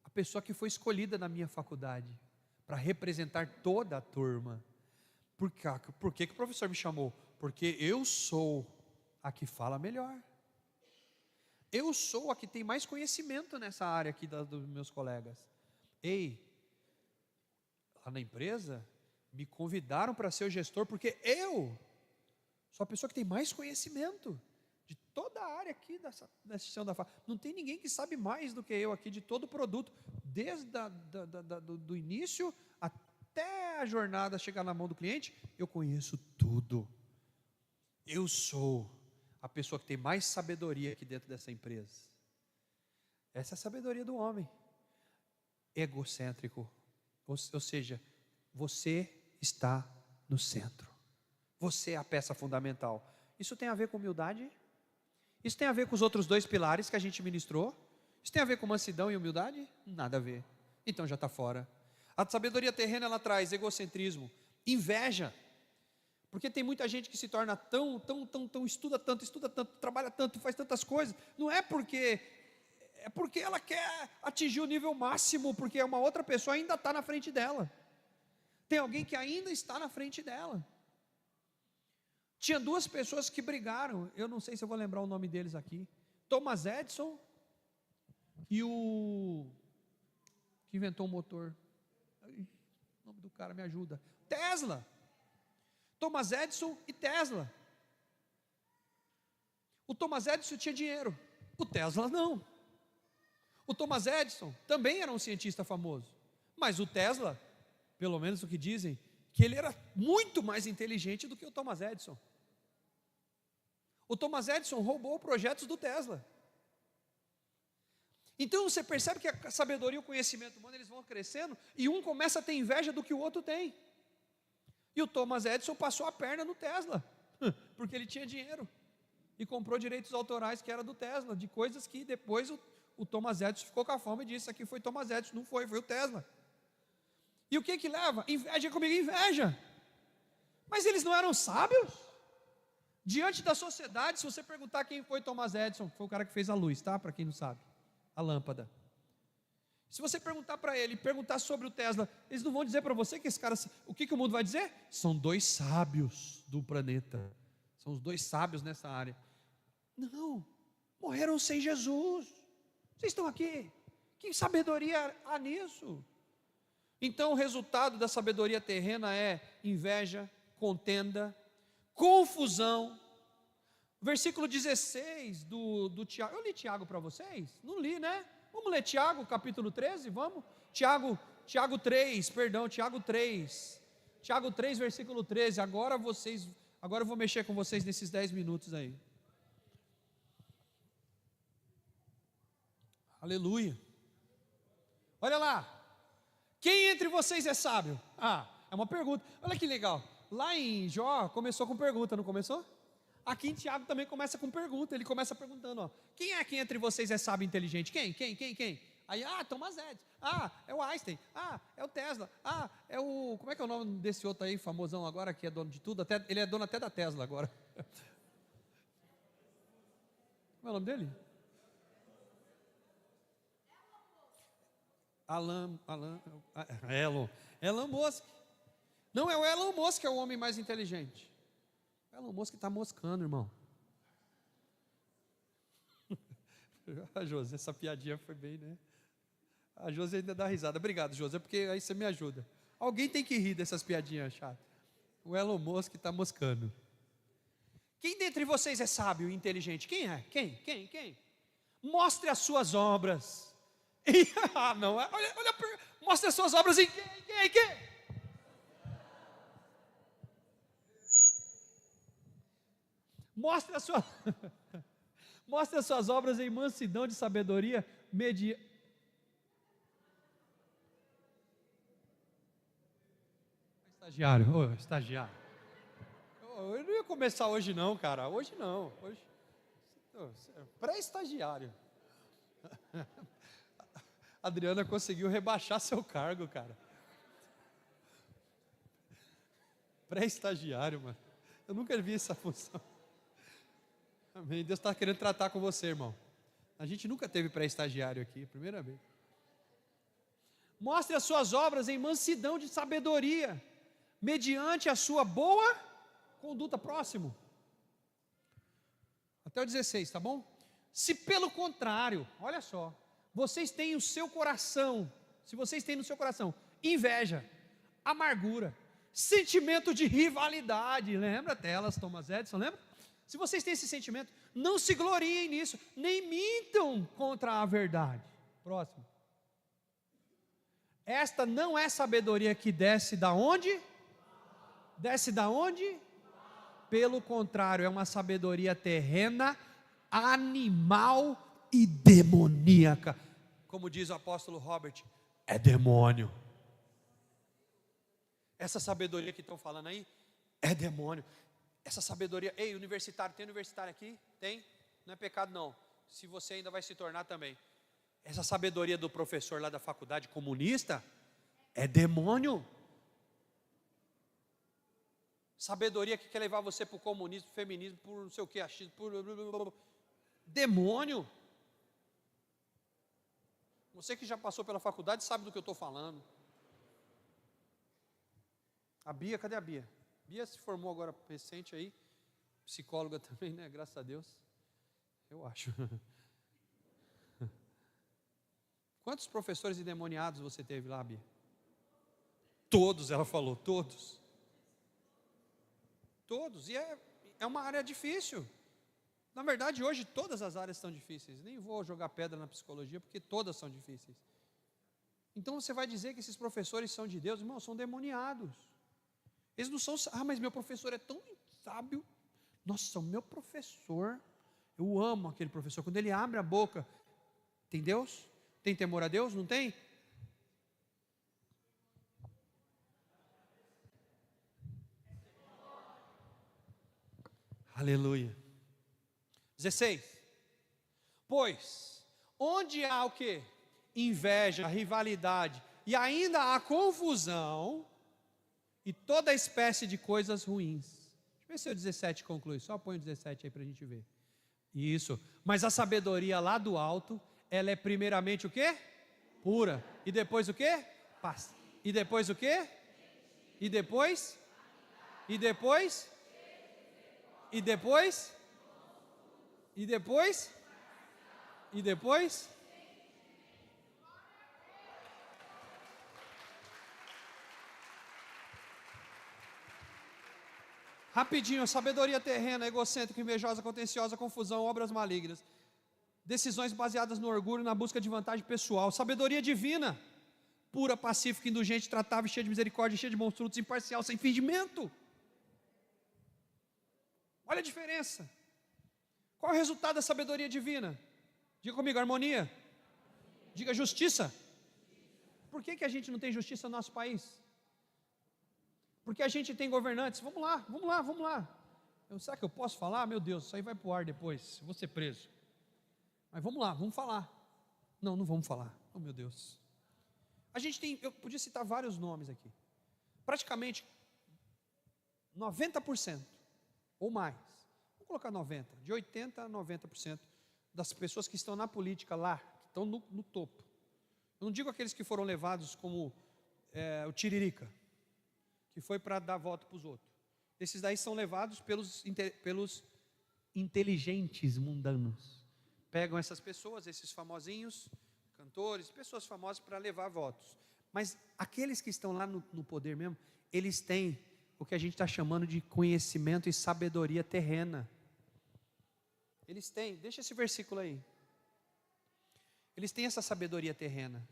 a pessoa que foi escolhida na minha faculdade para representar toda a turma. Por que o professor me chamou? Porque eu sou a que fala melhor. Eu sou a que tem mais conhecimento nessa área aqui dos meus colegas. Ei, lá na empresa, me convidaram para ser o gestor, porque eu sou a pessoa que tem mais conhecimento. de toda a área aqui dessa chão da fábrica. Não tem ninguém que sabe mais do que eu aqui de todo o produto, desde do início até a jornada chegar na mão do cliente. Eu conheço tudo. Eu sou a pessoa que tem mais sabedoria aqui dentro dessa empresa. Essa é a sabedoria do homem egocêntrico, ou seja, você está no centro, você é a peça fundamental. Isso tem a ver com humildade? Isso tem a ver com os outros dois pilares que a gente ministrou? Isso tem a ver com mansidão e humildade? Nada a ver, então já está fora. A sabedoria terrena, ela traz egocentrismo, inveja, porque tem muita gente que se torna tão, estuda tanto, trabalha tanto, faz tantas coisas, não é porque ela quer atingir o nível máximo, porque uma outra pessoa ainda está na frente dela, tem alguém que ainda está na frente dela. Tinha duas pessoas que brigaram, eu não sei se eu vou lembrar o nome deles aqui, Thomas Edison e o que inventou o motor, o nome do cara me ajuda, Tesla. Thomas Edison e Tesla. O Thomas Edison tinha dinheiro, o Tesla não. O Thomas Edison também era um cientista famoso, mas o Tesla, pelo menos o que dizem, que ele era muito mais inteligente do que o Thomas Edison. O Thomas Edison roubou projetos do Tesla. Então você percebe que a sabedoria e o conhecimento humano, eles vão crescendo, e um começa a ter inveja do que o outro tem. E o Thomas Edison passou a perna no Tesla, porque ele tinha dinheiro, e comprou direitos autorais que era do Tesla, de coisas que depois o Thomas Edison ficou com a fama e disse, aqui foi Thomas Edison, não foi o Tesla. E o que leva? Inveja comigo, inveja. Mas eles não eram sábios? Diante da sociedade, se você perguntar quem foi Thomas Edison, foi o cara que fez a luz, tá? Para quem não sabe, a lâmpada. Se você perguntar para ele, perguntar sobre o Tesla, eles não vão dizer para você que esse cara, o que o mundo vai dizer? São dois sábios do planeta, são os dois sábios nessa área. Não, morreram sem Jesus. Vocês estão aqui, que sabedoria há nisso? Então o resultado da sabedoria terrena é inveja, contenda, confusão. Versículo 16 do Tiago, eu li Tiago para vocês? Não li, né? Vamos ler Tiago, capítulo 13, vamos? Tiago 3, versículo 13, agora eu vou mexer com vocês nesses 10 minutos aí. Aleluia. Olha lá, quem entre vocês é sábio? É uma pergunta, olha que legal, lá em Jó começou com pergunta, não começou? Aqui em Tiago também começa com pergunta, ele começa perguntando, quem é que entre vocês é sábio e inteligente? Quem? Aí, Thomas Edison, é o Einstein, é o Tesla, é o, como é que é o nome desse outro aí, famosão agora, que é dono de tudo, ele é dono até da Tesla agora. Como é o nome dele? Elon Musk. Não é o Elon Musk que é o homem mais inteligente. O Elon Musk está moscando, irmão. A José, essa piadinha foi bem, né? A José ainda dá risada. Obrigado, José, porque aí você me ajuda. Alguém tem que rir dessas piadinhas chatas. O Elon Musk está moscando. Quem dentre vocês é sábio e inteligente? Quem é? Quem? Mostre as suas obras. Não, olha, mostre as suas obras em quem? Mostre as suas obras em mansidão de sabedoria Estagiário. Eu não ia começar hoje não, cara. Hoje não. Pré-estagiário. A Adriana conseguiu rebaixar seu cargo, cara. Pré-estagiário, mano. Eu nunca vi essa função. Amém. Deus está querendo tratar com você, irmão. A gente nunca teve pré-estagiário aqui, primeira vez. Mostre as suas obras em mansidão de sabedoria, mediante a sua boa conduta. Próximo. Até o 16, tá bom? Se pelo contrário, olha só, vocês têm o seu coração, se vocês têm no seu coração inveja, amargura, sentimento de rivalidade, lembra Thomas Edison, lembra? Se vocês têm esse sentimento, não se gloriem nisso, nem mintam contra a verdade. Próximo. Esta não é sabedoria que desce da onde? Desce da onde? Pelo contrário, é uma sabedoria terrena, animal e demoníaca. Como diz o apóstolo Robert, é demônio. Essa sabedoria que estão falando aí, é demônio. Essa sabedoria, ei, universitário, tem universitário aqui? Tem? Não é pecado não, se você ainda vai se tornar também. Essa sabedoria do professor lá da faculdade comunista, é demônio. Sabedoria que quer levar você para o comunismo, feminismo, por não sei o que, achismo, por demônio. Você que já passou pela faculdade sabe do que eu estou falando. A Bia, cadê a Bia? Bia se formou agora recente aí, psicóloga também, né? Graças a Deus. Eu acho. Quantos professores endemoniados você teve lá, Bia? Todos, ela falou, todos. Todos, e é uma área difícil. Na verdade, hoje todas as áreas são difíceis. Nem vou jogar pedra na psicologia, porque todas são difíceis. Então você vai dizer que esses professores são de Deus? Irmão, são demoniados. Eles não são, mas meu professor é tão sábio. Nossa, o meu professor, eu amo aquele professor. Quando ele abre a boca, tem Deus? Tem temor a Deus? Não tem? Aleluia. 16. Pois, onde há o que? Inveja, rivalidade, e ainda há confusão, e toda espécie de coisas ruins. Deixa eu ver se o 17 conclui, só põe o 17 aí para a gente ver. Isso, mas a sabedoria lá do alto, ela é primeiramente o que? Pura, e depois o que? Paz, e depois o que? E depois? E depois? E depois? E depois? E depois? Rapidinho, sabedoria terrena, egocêntrica, invejosa, contenciosa, confusão, obras malignas, decisões baseadas no orgulho, na busca de vantagem pessoal. Sabedoria divina, pura, pacífica, indulgente, tratável, cheia de misericórdia, cheia de bons frutos, imparcial, sem fingimento. Olha a diferença. Qual é o resultado da sabedoria divina? Diga comigo, harmonia. Diga justiça. Por que a gente não tem justiça no nosso país? Porque a gente tem governantes. Vamos lá, vamos lá, vamos lá. Será que eu posso falar? Meu Deus, isso aí vai para o ar depois, eu vou ser preso. Mas vamos lá, vamos falar. Não, não vamos falar. Oh meu Deus. A gente tem, eu podia citar vários nomes aqui. Praticamente 90% ou mais, vamos colocar 90%, de 80% a 90% das pessoas que estão na política lá, que estão no topo. Eu não digo aqueles que foram levados como o Tiririca, que foi para dar voto para os outros. Esses daí são levados pelos inteligentes mundanos. Pegam essas pessoas, esses famosinhos, cantores, pessoas famosas para levar votos. Mas aqueles que estão lá no poder mesmo, eles têm o que a gente está chamando de conhecimento e sabedoria terrena. Eles têm, deixa esse versículo aí. Eles têm essa sabedoria terrena.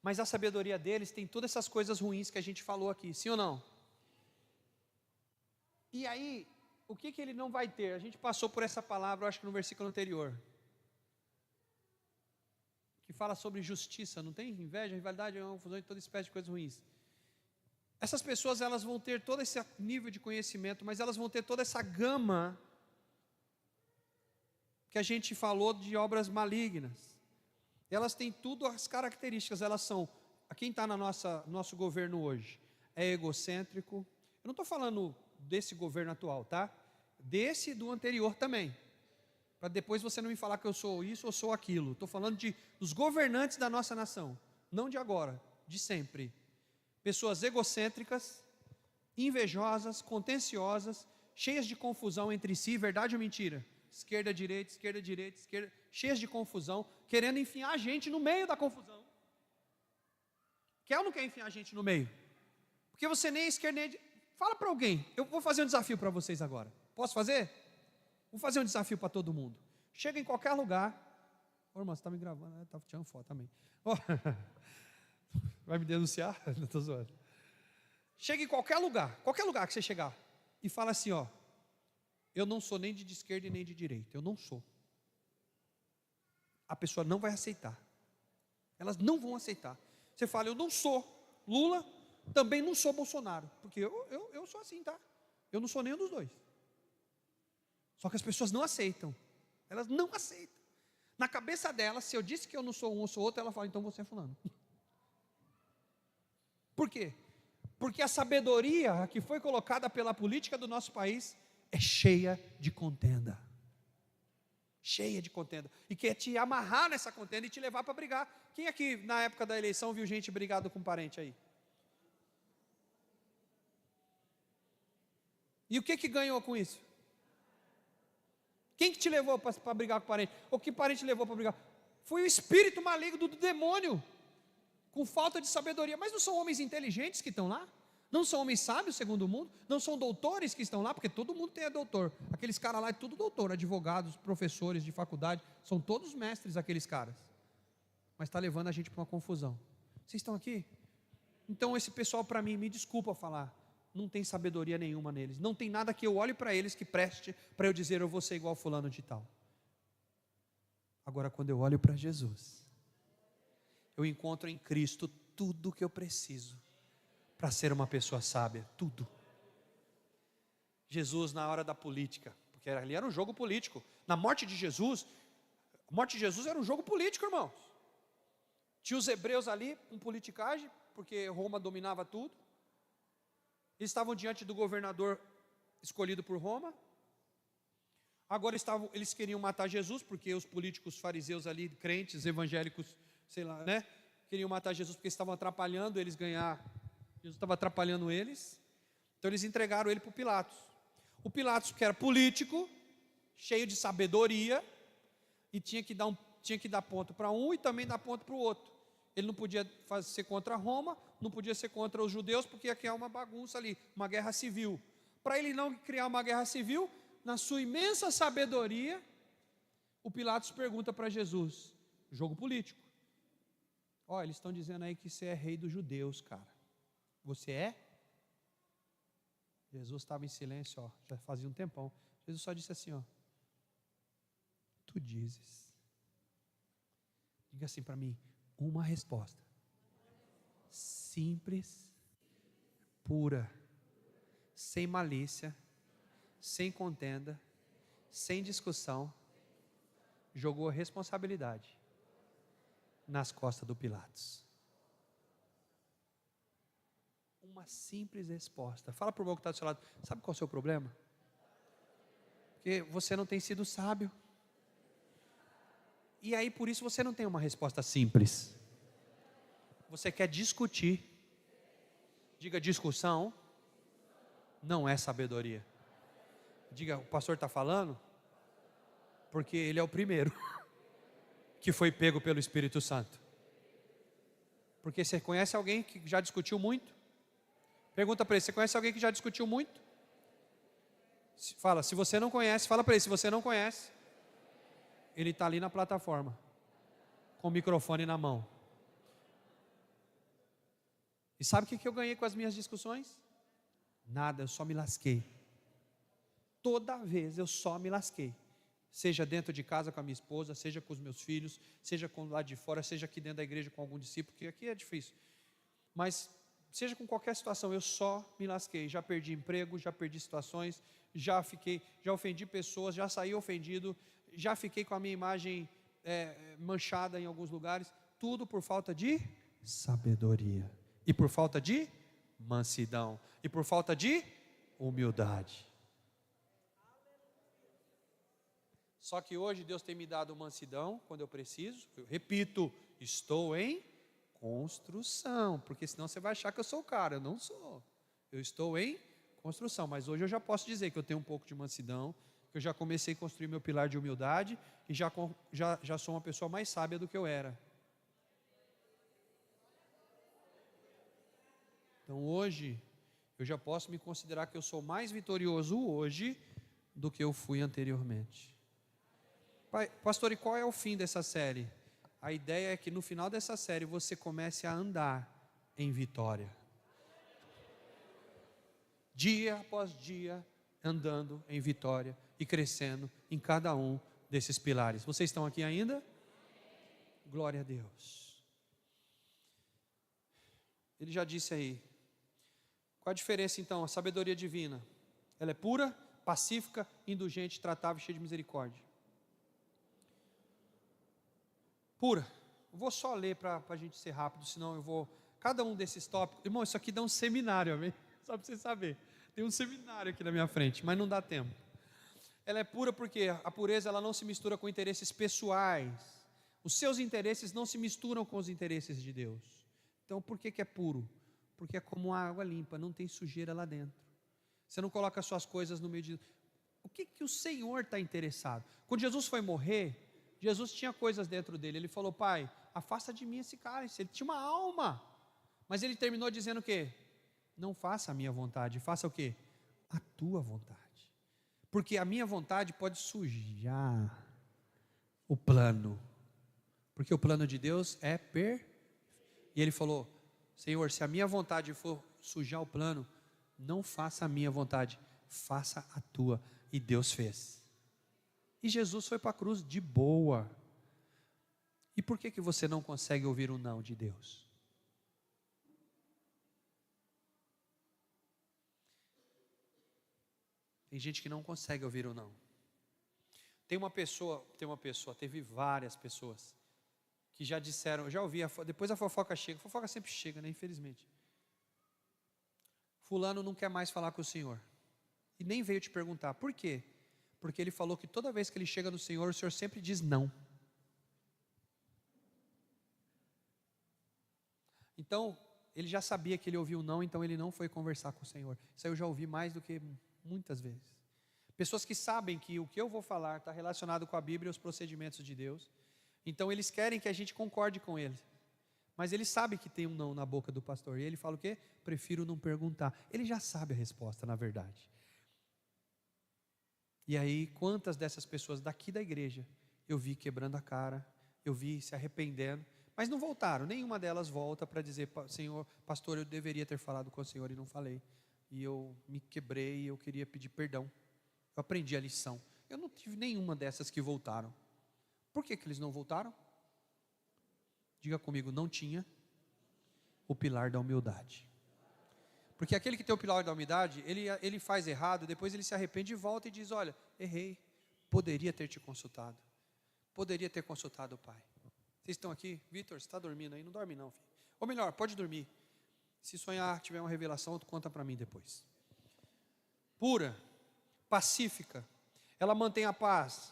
Mas a sabedoria deles tem todas essas coisas ruins que a gente falou aqui, sim ou não? E aí, o que ele não vai ter? A gente passou por essa palavra, eu acho que no versículo anterior, que fala sobre justiça, não tem? Inveja, rivalidade, confusão e toda espécie de coisas ruins. Essas pessoas, elas vão ter todo esse nível de conhecimento, mas elas vão ter toda essa gama que a gente falou de obras malignas. Elas têm tudo as características, elas são, quem está no nosso governo hoje, é egocêntrico. Eu não estou falando desse governo atual, tá? Desse e do anterior também. Para depois você não me falar que eu sou isso ou sou aquilo. Estou falando dos governantes da nossa nação, não de agora, de sempre. Pessoas egocêntricas, invejosas, contenciosas, cheias de confusão entre si, verdade ou mentira? Esquerda, direita, cheias de confusão, querendo enfiar a gente no meio da confusão. Quer ou não quer enfiar a gente no meio? Porque você nem é esquerda nem é direita. Fala para alguém, eu vou fazer um desafio para vocês agora. Posso fazer? Vou fazer um desafio para todo mundo. Chega em qualquer lugar. Ô, irmão, você está me gravando, né? Está tirando foto também. Oh, vai me denunciar? Não estou zoando. Chega em qualquer lugar que você chegar, e fala assim, ó, eu não sou nem de esquerda e nem de direita, eu não sou. A pessoa não vai aceitar. Elas não vão aceitar. Você fala, eu não sou Lula, também não sou Bolsonaro, porque eu sou assim, tá? Eu não sou nenhum dos dois. Só que as pessoas não aceitam. Elas não aceitam. Na cabeça delas, se eu disse que eu não sou um ou sou outro, ela fala, então você é fulano. Por quê? Porque a sabedoria que foi colocada pela política do nosso país é cheia de contenda. Cheia de contenda. E quer te amarrar nessa contenda e te levar para brigar. Quem aqui na época da eleição viu gente brigado com parente aí? E o que ganhou com isso? Quem que te levou para brigar com parente? Ou que parente levou para brigar? Foi o espírito maligno do demônio, com falta de sabedoria. Mas não são homens inteligentes que estão lá? Não são homens sábios segundo o mundo? Não são doutores que estão lá? Porque todo mundo tem doutor. Aqueles caras lá é tudo doutor, advogados, professores de faculdade, são todos mestres aqueles caras. Mas está levando a gente para uma confusão. Vocês estão aqui? Então esse pessoal, para mim, me desculpa falar, não tem sabedoria nenhuma neles. Não tem nada que eu olhe para eles que preste para eu dizer eu vou ser igual fulano de tal. Agora quando eu olho para Jesus, eu encontro em Cristo tudo o que eu preciso para ser uma pessoa sábia, tudo. Jesus na hora da política, porque ali era um jogo político. Na morte de Jesus, a morte de Jesus era um jogo político, irmãos. Tinha os hebreus ali com politicagem, porque Roma dominava tudo. Eles estavam diante do governador escolhido por Roma. Agora eles queriam matar Jesus, porque os políticos fariseus ali, crentes, evangélicos, sei lá, né? Queriam matar Jesus porque estavam atrapalhando eles ganhar. Jesus estava atrapalhando eles. Então eles entregaram ele para o Pilatos. O Pilatos, que era político, cheio de sabedoria, e tinha que dar ponto para um e também dar ponto para o outro. Ele não podia ser contra Roma, não podia ser contra os judeus, porque ia criar uma bagunça ali, uma guerra civil. Para ele não criar uma guerra civil, na sua imensa sabedoria, o Pilatos pergunta para Jesus, jogo político. Ó, eles estão dizendo aí que você é rei dos judeus, cara. Você é? Jesus estava em silêncio, ó, já fazia um tempão. Jesus só disse assim, ó, tu dizes. Diga assim para mim, uma resposta simples, pura, sem malícia, sem contenda, sem discussão, jogou a responsabilidade nas costas do Pilatos. Uma simples resposta. Fala para o irmão que está do seu lado, sabe qual é o seu problema? Porque você não tem sido sábio. E aí por isso você não tem uma resposta simples. Você quer discutir. Diga, discussão não é sabedoria. Diga, o pastor está falando? Porque ele é o primeiro que foi pego pelo Espírito Santo. Porque você conhece alguém que já discutiu muito? Pergunta para ele, você conhece alguém que já discutiu muito? Fala, se você não conhece, fala para ele, se você não conhece, ele está ali na plataforma, com o microfone na mão. E sabe o que eu ganhei com as minhas discussões? Nada, eu só me lasquei. Toda vez eu só me lasquei. Seja dentro de casa com a minha esposa, seja com os meus filhos, seja com lá de fora, seja aqui dentro da igreja com algum discípulo, porque aqui é difícil. Mas seja com qualquer situação, eu só me lasquei. Já perdi emprego, já perdi situações, já ofendi pessoas, já saí ofendido, já fiquei com a minha imagem manchada em alguns lugares. Tudo por falta de sabedoria. E por falta de mansidão. E por falta de humildade. Só que hoje Deus tem me dado mansidão quando eu preciso. Eu repito, estou em construção, porque senão você vai achar que eu sou o cara. Eu não sou. Eu estou em construção, mas hoje eu já posso dizer que eu tenho um pouco de mansidão, que eu já comecei a construir meu pilar de humildade e já sou uma pessoa mais sábia do que eu era. Então hoje eu já posso me considerar que eu sou mais vitorioso hoje do que eu fui anteriormente. Pastor, e qual é o fim dessa série? A ideia é que no final dessa série você comece a andar em vitória. Dia após dia, andando em vitória e crescendo em cada um desses pilares. Vocês estão aqui ainda? Glória a Deus. Ele já disse aí. Qual a diferença então? A sabedoria divina. Ela é pura, pacífica, indulgente, tratável, cheia de misericórdia. Pura. Eu vou só ler para a gente ser rápido, senão eu vou... Cada um desses tópicos... Irmão, isso aqui dá um seminário, amém? Só para você saber. Tem um seminário aqui na minha frente, mas não dá tempo. Ela é pura porque a pureza ela não se mistura com interesses pessoais. Os seus interesses não se misturam com os interesses de Deus. Então, por que é puro? Porque é como água limpa, não tem sujeira lá dentro. Você não coloca as suas coisas no meio de... O que o Senhor está interessado? Quando Jesus foi morrer, Jesus tinha coisas dentro dele. Ele falou, Pai, afasta de mim esse cálice. Ele tinha uma alma. Mas ele terminou dizendo o quê? Não faça a minha vontade, faça o quê? A tua vontade. Porque a minha vontade pode sujar o plano. Porque o plano de Deus é E ele falou, Senhor, se a minha vontade for sujar o plano, não faça a minha vontade, faça a tua. E Deus fez. E Jesus foi para a cruz de boa. E por que você não consegue ouvir o não de Deus? Tem gente que não consegue ouvir o não. Teve várias pessoas que já disseram, eu já ouvi, depois a fofoca sempre chega, né, infelizmente. Fulano não quer mais falar com o Senhor. E nem veio te perguntar, por quê? Porque ele falou que toda vez que ele chega no Senhor, o Senhor sempre diz não. Então, ele já sabia que ele ouviu não, então ele não foi conversar com o Senhor. Isso aí eu já ouvi mais do que muitas vezes. Pessoas que sabem que o que eu vou falar está relacionado com a Bíblia e os procedimentos de Deus. Então eles querem que a gente concorde com eles. Mas ele sabe que tem um não na boca do pastor. E ele fala o quê? Prefiro não perguntar. Ele já sabe a resposta, na verdade. E aí, quantas dessas pessoas daqui da igreja, eu vi quebrando a cara, eu vi se arrependendo, mas não voltaram. Nenhuma delas volta para dizer, Senhor, pastor, eu deveria ter falado com o Senhor e não falei. E eu me quebrei e eu queria pedir perdão. Eu aprendi a lição. Eu não tive nenhuma dessas que voltaram. Por que eles não voltaram? Diga comigo, não tinha o pilar da humildade. Porque aquele que tem o pilar da humildade, ele faz errado, depois ele se arrepende e volta e diz, olha, errei, poderia ter te consultado. Poderia ter consultado o pai. Vocês estão aqui? Vitor, você está dormindo aí? Não dorme não, filho. Ou melhor, pode dormir. Se sonhar, tiver uma revelação, tu conta para mim depois. Pura, pacífica, ela mantém a paz.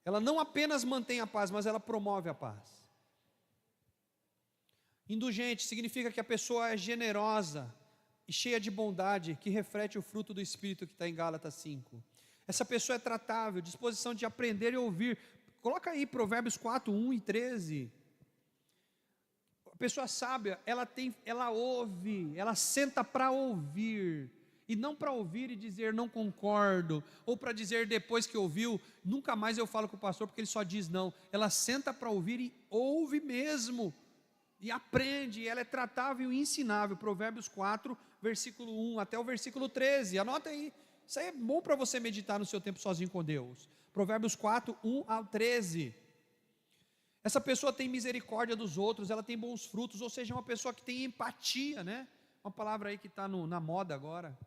Ela não apenas mantém a paz, mas ela promove a paz. Indulgente significa que a pessoa é generosa e cheia de bondade, que reflete o fruto do Espírito que está em Gálatas 5. Essa pessoa é tratável, disposição de aprender e ouvir. Coloca aí Provérbios 4, 1 e 13. A pessoa sábia, ela ouve, ela senta para ouvir. E não para ouvir e dizer não concordo, ou para dizer depois que ouviu, nunca mais eu falo com o pastor porque ele só diz não. Ela senta para ouvir e ouve mesmo, e aprende, e ela é tratável e ensinável. Provérbios 4, versículo 1 até o versículo 13, anota aí, isso aí é bom para você meditar no seu tempo sozinho com Deus. Provérbios 4, 1 ao 13. Essa pessoa tem misericórdia dos outros, ela tem bons frutos, ou seja, é uma pessoa que tem empatia, né? Uma palavra aí que está na moda agora.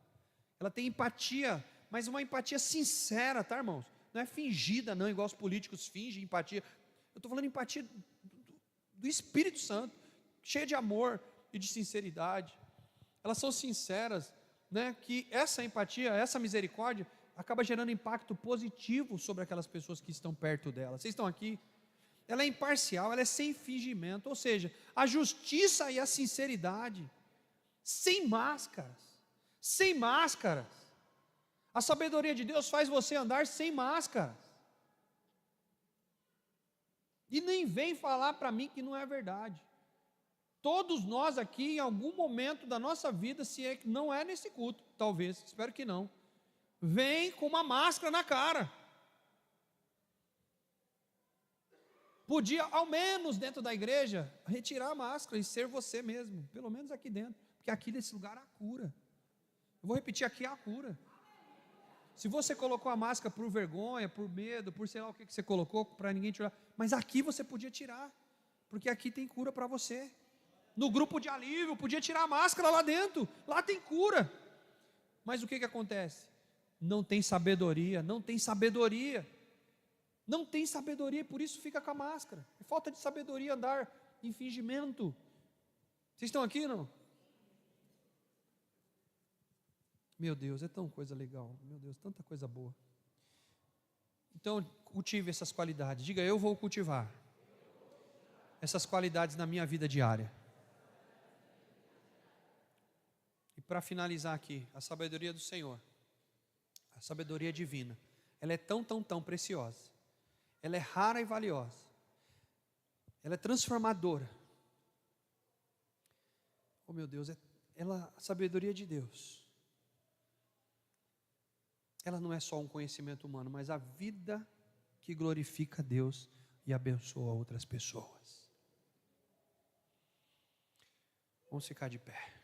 Ela tem empatia, mas uma empatia sincera, tá, irmãos? Não é fingida não, igual os políticos fingem empatia. Eu estou falando empatia do Espírito Santo, cheia de amor e de sinceridade. Elas são sinceras, né? Que essa empatia, essa misericórdia, acaba gerando impacto positivo sobre aquelas pessoas que estão perto dela. Vocês estão aqui? Ela é imparcial, ela é sem fingimento, ou seja, a justiça e a sinceridade, sem máscaras. Sem máscaras. A sabedoria de Deus faz você andar sem máscaras. E nem vem falar para mim que não é verdade. Todos nós aqui, em algum momento da nossa vida, se é que não é nesse culto, talvez, espero que não, vem com uma máscara na cara. Podia, ao menos dentro da igreja, retirar a máscara e ser você mesmo, pelo menos aqui dentro, porque aqui nesse lugar há cura. Eu vou repetir, aqui há cura. Se você colocou a máscara por vergonha, por medo, por sei lá o que você colocou, para ninguém tirar, mas aqui você podia tirar, porque aqui tem cura para você. No grupo de alívio, podia tirar a máscara lá dentro, lá tem cura. Mas o que acontece? Não tem sabedoria, não tem sabedoria. Não tem sabedoria, e por isso fica com a máscara. É falta de sabedoria andar em fingimento. Vocês estão aqui, não? Meu Deus, é tão coisa legal. Meu Deus, tanta coisa boa. Então, cultive essas qualidades. Diga, eu vou cultivar essas qualidades na minha vida diária. E para finalizar aqui, a sabedoria do Senhor, a sabedoria divina, ela é tão, tão, tão preciosa. Ela é rara e valiosa. Ela é transformadora. Oh meu Deus, a sabedoria de Deus, ela não é só um conhecimento humano, mas a vida que glorifica a Deus e abençoa outras pessoas. Vamos ficar de pé.